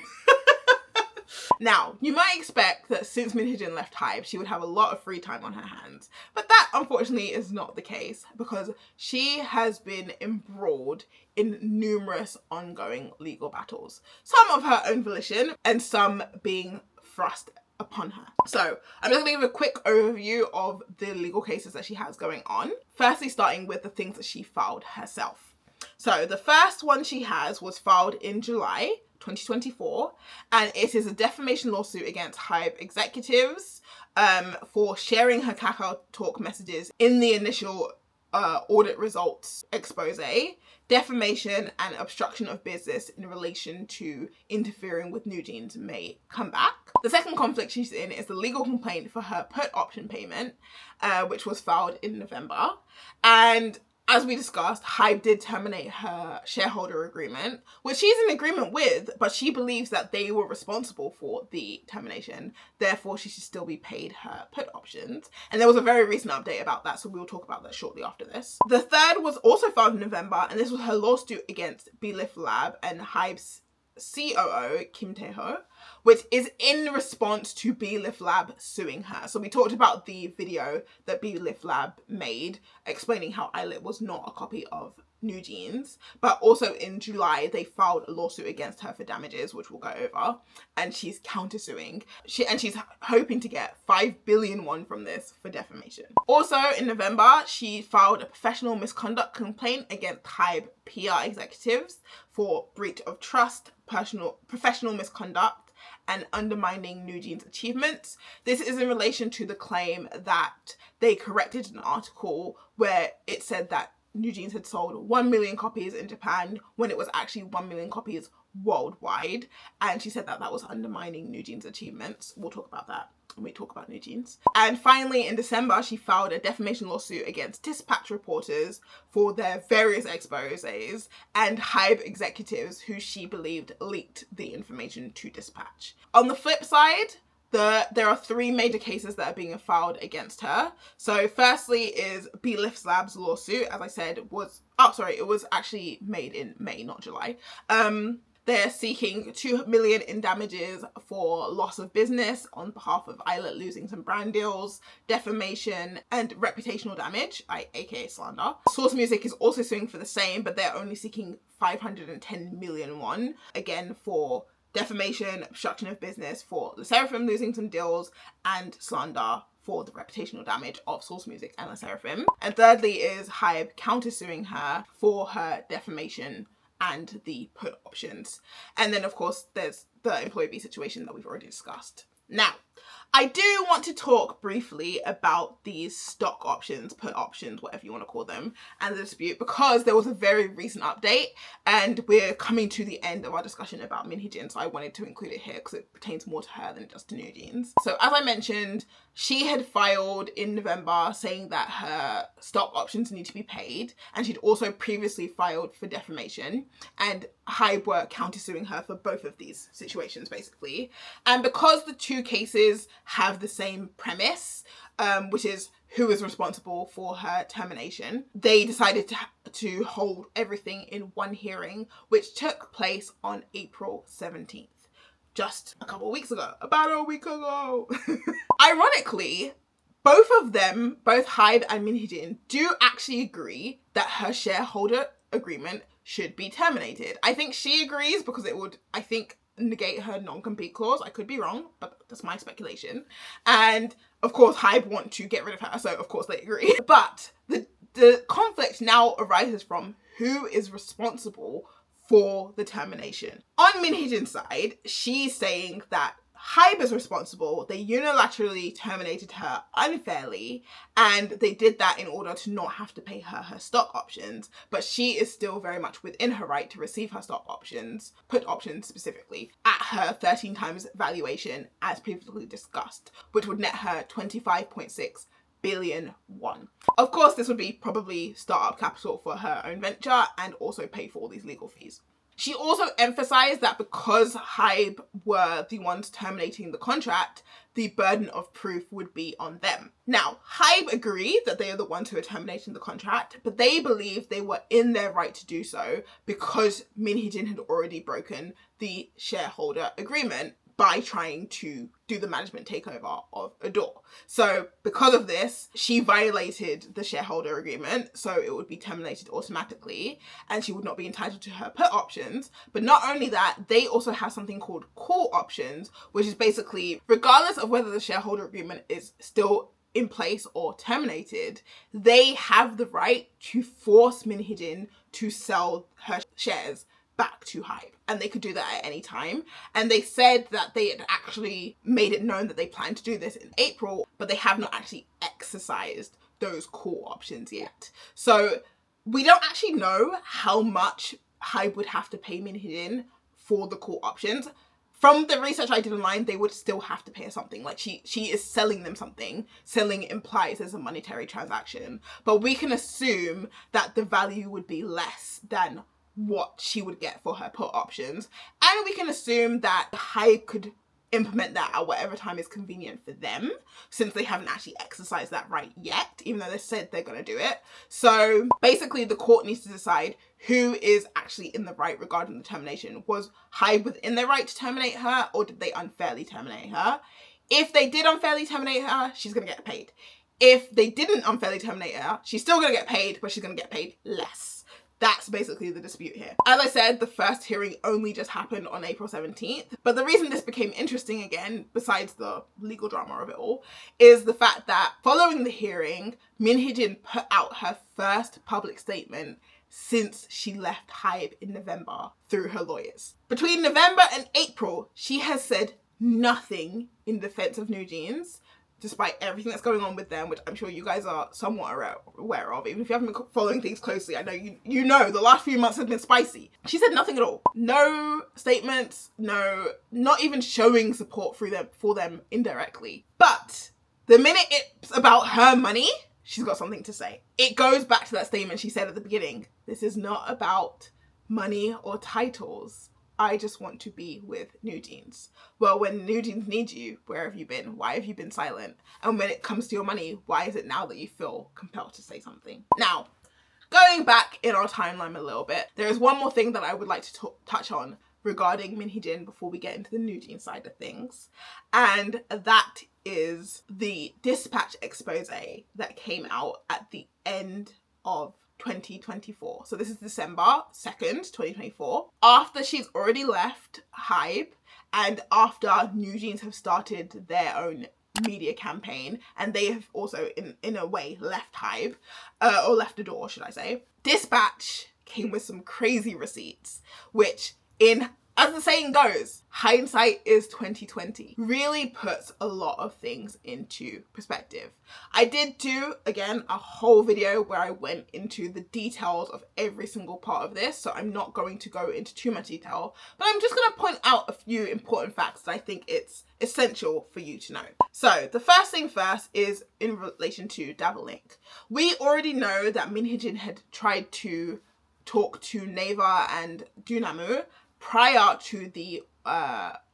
Now, you might expect that since Min Heejin left HYBE, she would have a lot of free time on her hands. But that, unfortunately, is not the case because she has been embroiled in numerous ongoing legal battles. Some of her own volition and some being thrust upon her. So I'm just going to give a quick overview of the legal cases that she has going on. Firstly, starting with the things that she filed herself. So the first one she has was filed in July 2024, and it is a defamation lawsuit against HYBE executives for sharing her Kakao Talk messages in the initial audit results expose, defamation and obstruction of business in relation to interfering with NewJeans may come back. The second conflict she's in is the legal complaint for her put option payment, which was filed in November. And as we discussed, HYBE did terminate her shareholder agreement, which she's in agreement with, but she believes that they were responsible for the termination. Therefore, she should still be paid her put options. And there was a very recent update about that, so we will talk about that shortly after this. The third was also filed in November, and this was her lawsuit against Belif Lab and HYBE's COO, Kim Tae-ho, which is in response to Belif Lab suing her. So we talked about the video that Belif Lab made explaining how Eyelit was not a copy of NewJeans, but also in July they filed a lawsuit against her for damages, which we'll go over, and she's countersuing. She's hoping to get 5 billion won from this for defamation. Also in November, she filed a professional misconduct complaint against HYBE PR executives for breach of trust, professional misconduct, and undermining NewJeans' achievements. This is in relation to the claim that they corrected an article where it said that NewJeans had sold 1 million copies in Japan when it was actually 1 million copies worldwide. And she said that that was undermining NewJeans' achievements. We'll talk about that when we talk about NewJeans. And finally, in December, she filed a defamation lawsuit against Dispatch reporters for their various exposés and HYBE executives who she believed leaked the information to Dispatch. On the flip side, there are 3 major cases that are being filed against her. So firstly is Belif Lab's lawsuit, as I said, it was actually made in May, not July. They're seeking 2 million in damages for loss of business on behalf of Eyelit losing some brand deals, defamation, and reputational damage, aka slander. Source Music is also suing for the same, but they're only seeking 510 million won, again for defamation, obstruction of business for Le Sserafim losing some deals, and slander for the reputational damage of Source Music and Le Sserafim. And thirdly is HYBE countersuing her for her defamation and the put options. And then of course there's the employee situation that we've already discussed. Now, I do want to talk briefly about these stock options, put options, whatever you want to call them, and the dispute, because there was a very recent update and we're coming to the end of our discussion about Min Heejin, so I wanted to include it here because it pertains more to her than it does to NewJeans. So as I mentioned, she had filed in November saying that her stock options need to be paid, and she'd also previously filed for defamation, and HYBE were countersuing her for both of these situations basically. And because the 2 cases have the same premise, which is who is responsible for her termination, they decided to hold everything in one hearing, which took place on April 17th. Just a couple of weeks ago, about a week ago. Ironically, both of them, both HYBE and Min Heejin, do actually agree that her shareholder agreement should be terminated. I think she agrees because it would, I think, negate her non-compete clause. I could be wrong, but that's my speculation. And of course, HYBE want to get rid of her, so of course they agree. But the conflict now arises from who is responsible for the termination. On Min Heejin's side, she's saying that HYBE is responsible. They unilaterally terminated her unfairly, and they did that in order to not have to pay her stock options, but she is still very much within her right to receive her stock options, put options specifically, at her 13 times valuation as previously discussed, which would net her 25.6 billion won. Of course, this would be probably startup capital for her own venture and also pay for all these legal fees. She also emphasized that because HYBE were the ones terminating the contract, the burden of proof would be on them. Now, HYBE agreed that they are the ones who are terminating the contract, but they believe they were in their right to do so because Min Hee-jin had already broken the shareholder agreement by trying to do the management takeover of ADOR. So because of this, she violated the shareholder agreement, so it would be terminated automatically and she would not be entitled to her put options. But not only that, they also have something called call options, which is basically, regardless of whether the shareholder agreement is still in place or terminated, they have the right to force Min Hee-jin to sell her shares back to HYBE, and they could do that at any time. And they said that they had actually made it known that they planned to do this in April, but they have not actually exercised those call options yet. So we don't actually know how much HYBE would have to pay Min Hee-jin for the call options. From the research I did online, they would still have to pay her something. Like she is selling them something. Selling implies there's a monetary transaction, but we can assume that the value would be less than what she would get for her put options. And we can assume that HYBE could implement that at whatever time is convenient for them, since they haven't actually exercised that right yet, even though they said they're going to do it. So basically the court needs to decide who is actually in the right regarding the termination. Was HYBE within their right to terminate her, or did they unfairly terminate her? If they did unfairly terminate her, she's going to get paid. If they didn't unfairly terminate her, she's still going to get paid, but she's going to get paid less. That's basically the dispute here. As I said, the first hearing only just happened on April 17th. But the reason this became interesting again, besides the legal drama of it all, is the fact that following the hearing, Min Hee-jin put out her first public statement since she left HYBE in November through her lawyers. Between November and April, she has said nothing in defense of NewJeans, despite everything that's going on with them, which I'm sure you guys are somewhat aware of. Even if you haven't been following things closely, I know you know the last few months have been spicy. She said nothing at all. No statements, no, not even showing support for them indirectly. But the minute it's about her money, she's got something to say. It goes back to that statement she said at the beginning. This is not about money or titles. I just want to be with NewJeans. Well, when NewJeans needs you, where have you been? Why have you been silent? And when it comes to your money, why is it now that you feel compelled to say something? Now, going back in our timeline a little bit, there is one more thing that I would like to touch on regarding Min Hee-jin before we get into the NewJeans side of things. And that is the dispatch expose that came out at the end of 2024. So this is December 2nd, 2024. After she's already left HYBE and after NewJeans have started their own media campaign, and they have also in a way left HYBE, or left ADOR, should I say. Dispatch came with some crazy receipts, which as the saying goes, hindsight is 2020. Really puts a lot of things into perspective. I did do, again, a whole video where I went into the details of every single part of this, so I'm not going to go into too much detail, but I'm just going to point out a few important facts that I think it's essential for you to know. So the first thing first is in relation to Davalink. We already know that Min Hee-jin had tried to talk to Neva and Dunamu prior to the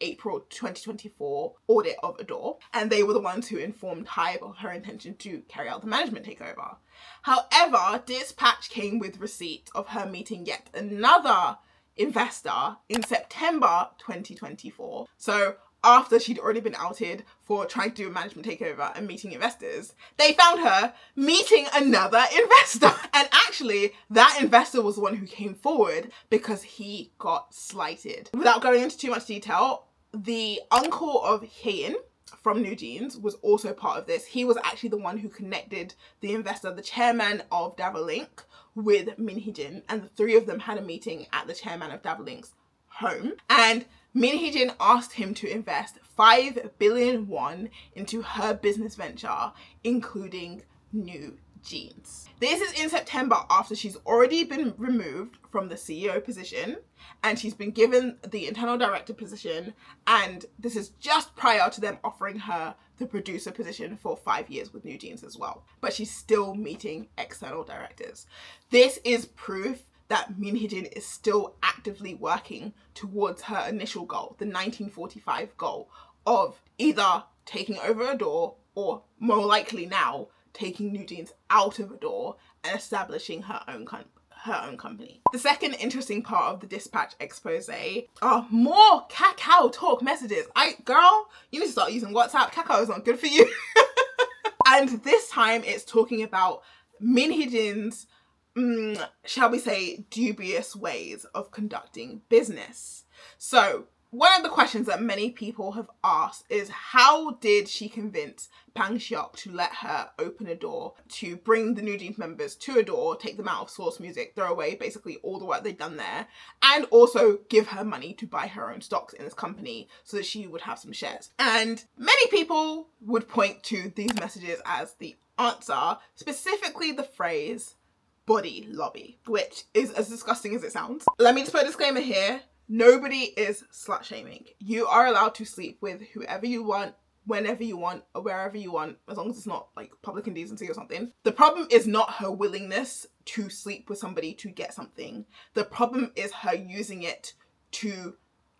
April 2024 audit of ADOR, and they were the ones who informed HYBE of her intention to carry out the management takeover. However, dispatch came with receipt of her meeting yet another investor in September 2024. So after she'd already been outed for trying to do a management takeover and meeting investors, they found her meeting another investor. And actually, that investor was the one who came forward because he got slighted. Without going into too much detail, the uncle of Heejin from NewJeans was also part of this. He was actually the one who connected the investor, the chairman of Davalink, with Min Hee-jin, and the three of them had a meeting at the chairman of Davalink's home. And Heejin asked him to invest 5 billion won into her business venture, including NewJeans. This is in September after she's already been removed from the CEO position and she's been given the internal director position, and this is just prior to them offering her the producer position for 5 years with NewJeans as well. But she's still meeting external directors. This is proof that Heejin is still actively working towards her initial goal, the 1945 goal of either taking over ADOR or, more likely now, taking NewJeans out of ADOR and establishing her own company. The second interesting part of the dispatch expose are more cacao talk messages. Girl, you need to start using WhatsApp. Cacao is not good for you. And this time it's talking about Heejin's shall we say, dubious ways of conducting business. So one of the questions that many people have asked is, how did she convince Bang Seok to let her open ADOR, to bring the NewJeans members to ADOR, take them out of Source Music, throw away basically all the work they'd done there, and also give her money to buy her own stocks in this company so that she would have some shares? And many people would point to these messages as the answer, specifically the phrase body lobby, which is as disgusting as it sounds. Let me just put a disclaimer here. Nobody is slut shaming. You are allowed to sleep with whoever you want, whenever you want, or wherever you want, as long as it's not like public indecency or something. The problem is not her willingness to sleep with somebody to get something. The problem is her using it to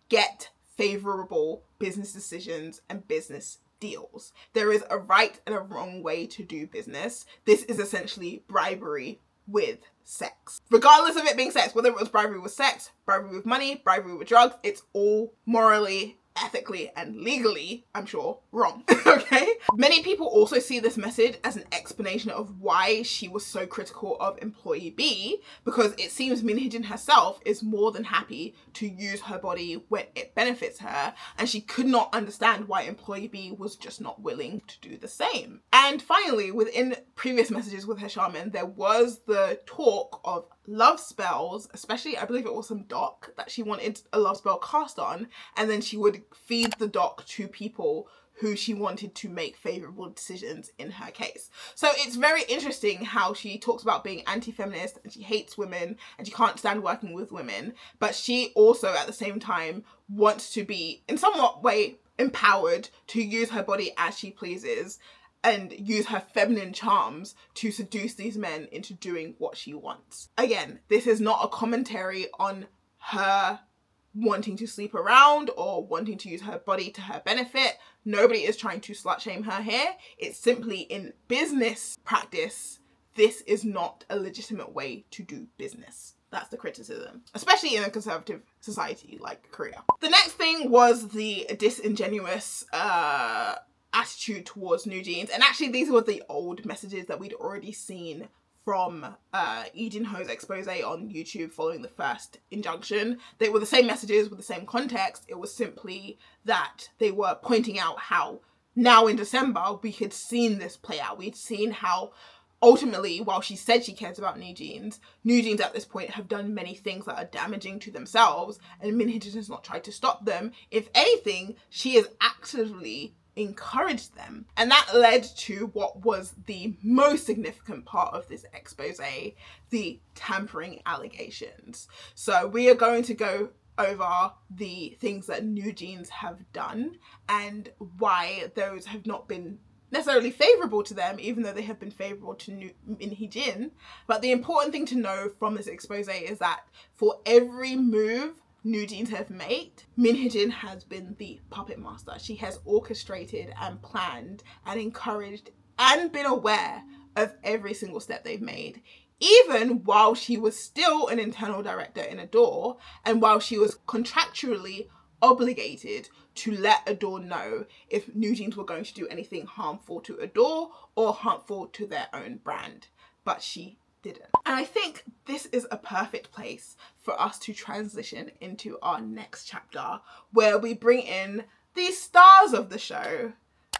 get favorable business decisions and business deals. There is a right and a wrong way to do business. This is essentially bribery with sex. Regardless of it being sex, whether it was bribery with sex, bribery with money, bribery with drugs, it's all morally, ethically, and legally, I'm sure, wrong. Okay? Many people also see this message as an explanation of why she was so critical of employee B, because it seems Heejin herself is more than happy to use her body when it benefits her, and she could not understand why employee B was just not willing to do the same. And finally, within previous messages with her shaman, there was the talk of love spells, especially I believe it was some doc that she wanted a love spell cast on, and then she would feed the doc to people who she wanted to make favorable decisions in her case. So it's very interesting how she talks about being anti-feminist and she hates women and she can't stand working with women, but she also at the same time wants to be in somewhat way empowered to use her body as she pleases and use her feminine charms to seduce these men into doing what she wants. Again, this is not a commentary on her wanting to sleep around or wanting to use her body to her benefit. Nobody is trying to slut shame her here. It's simply in business practice, this is not a legitimate way to do business. That's the criticism, especially in a conservative society like Korea. The next thing was the disingenuous attitude towards NewJeans. And actually these were the old messages that we'd already seen from Lee Jin-ho's expose on YouTube following the first Injunction. They were the same messages with the same context. It was simply that they were pointing out how now in December we had seen this play out. We'd seen how ultimately, while she said she cares about NewJeans at this point have done many things that are damaging to themselves, and Heejin has not tried to stop them. If anything, she has actively encouraged them. And that led to what was the most significant part of this expose, the tampering allegations. So we are going to go over the things that NewJeans have done and why those have not been necessarily favourable to them, even though they have been favourable to Heejin. But the important thing to know from this expose is that for every move NewJeans have made, Heejin has been the puppet master. She has orchestrated and planned and encouraged and been aware of every single step they've made, even while she was still an internal director in ADOR and while she was contractually obligated to let ADOR know if NewJeans were going to do anything harmful to ADOR or harmful to their own brand. But she didn't. And I think this is a perfect place for us to transition into our next chapter, where we bring in the stars of the show,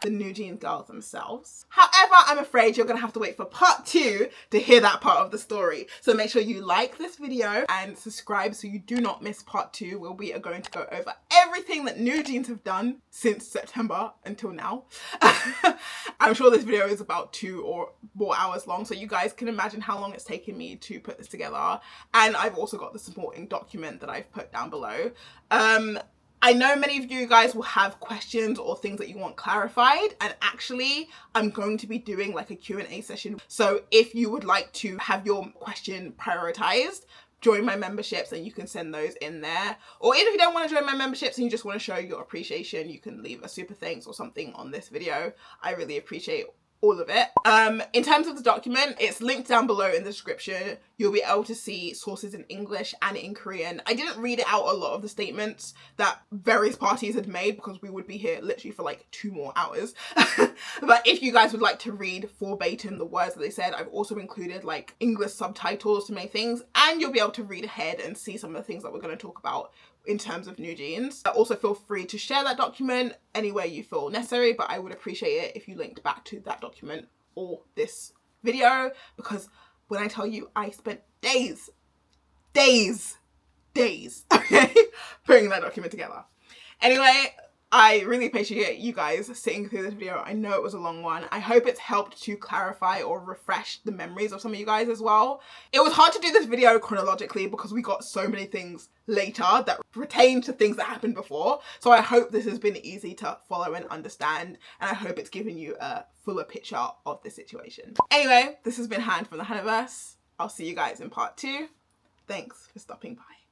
the NewJeans girls themselves. However, I'm afraid you're gonna have to wait for part 2 to hear that part of the story. So make sure you like this video and subscribe so you do not miss part 2, where we are going to go over everything that NewJeans have done since September until now. I'm sure this video is about 2 or more hours long, so you guys can imagine how long it's taken me to put this together. And I've also got the supporting document that I've put down below. I know many of you guys will have questions or things that you want clarified, and actually I'm going to be doing like a Q&A session. So if you would like to have your question prioritized, join my memberships and you can send those in there. Or even if you don't want to join my memberships and you just want to show your appreciation, you can leave a super thanks or something on this video. I really appreciate all of it. In terms of the document, it's linked down below in the description. You'll be able to see sources in English and in Korean. I didn't read out a lot of the statements that various parties had made because we would be here literally for like 2 more hours. But if you guys would like to read verbatim the words that they said, I've also included like English subtitles to many things, and you'll be able to read ahead and see some of the things that we're going to talk about in terms of NewJeans. Also feel free to share that document anywhere you feel necessary, but I would appreciate it if you linked back to that document or this video, because when I tell you I spent days, okay, putting that document together. Anyway, I really appreciate you guys sitting through this video. I know it was a long one. I hope it's helped to clarify or refresh the memories of some of you guys as well. It was hard to do this video chronologically because we got so many things later that pertain to things that happened before. So I hope this has been easy to follow and understand, and I hope it's given you a fuller picture of the situation. Anyway, this has been Han from the Haniverse. I'll see you guys in part 2. Thanks for stopping by.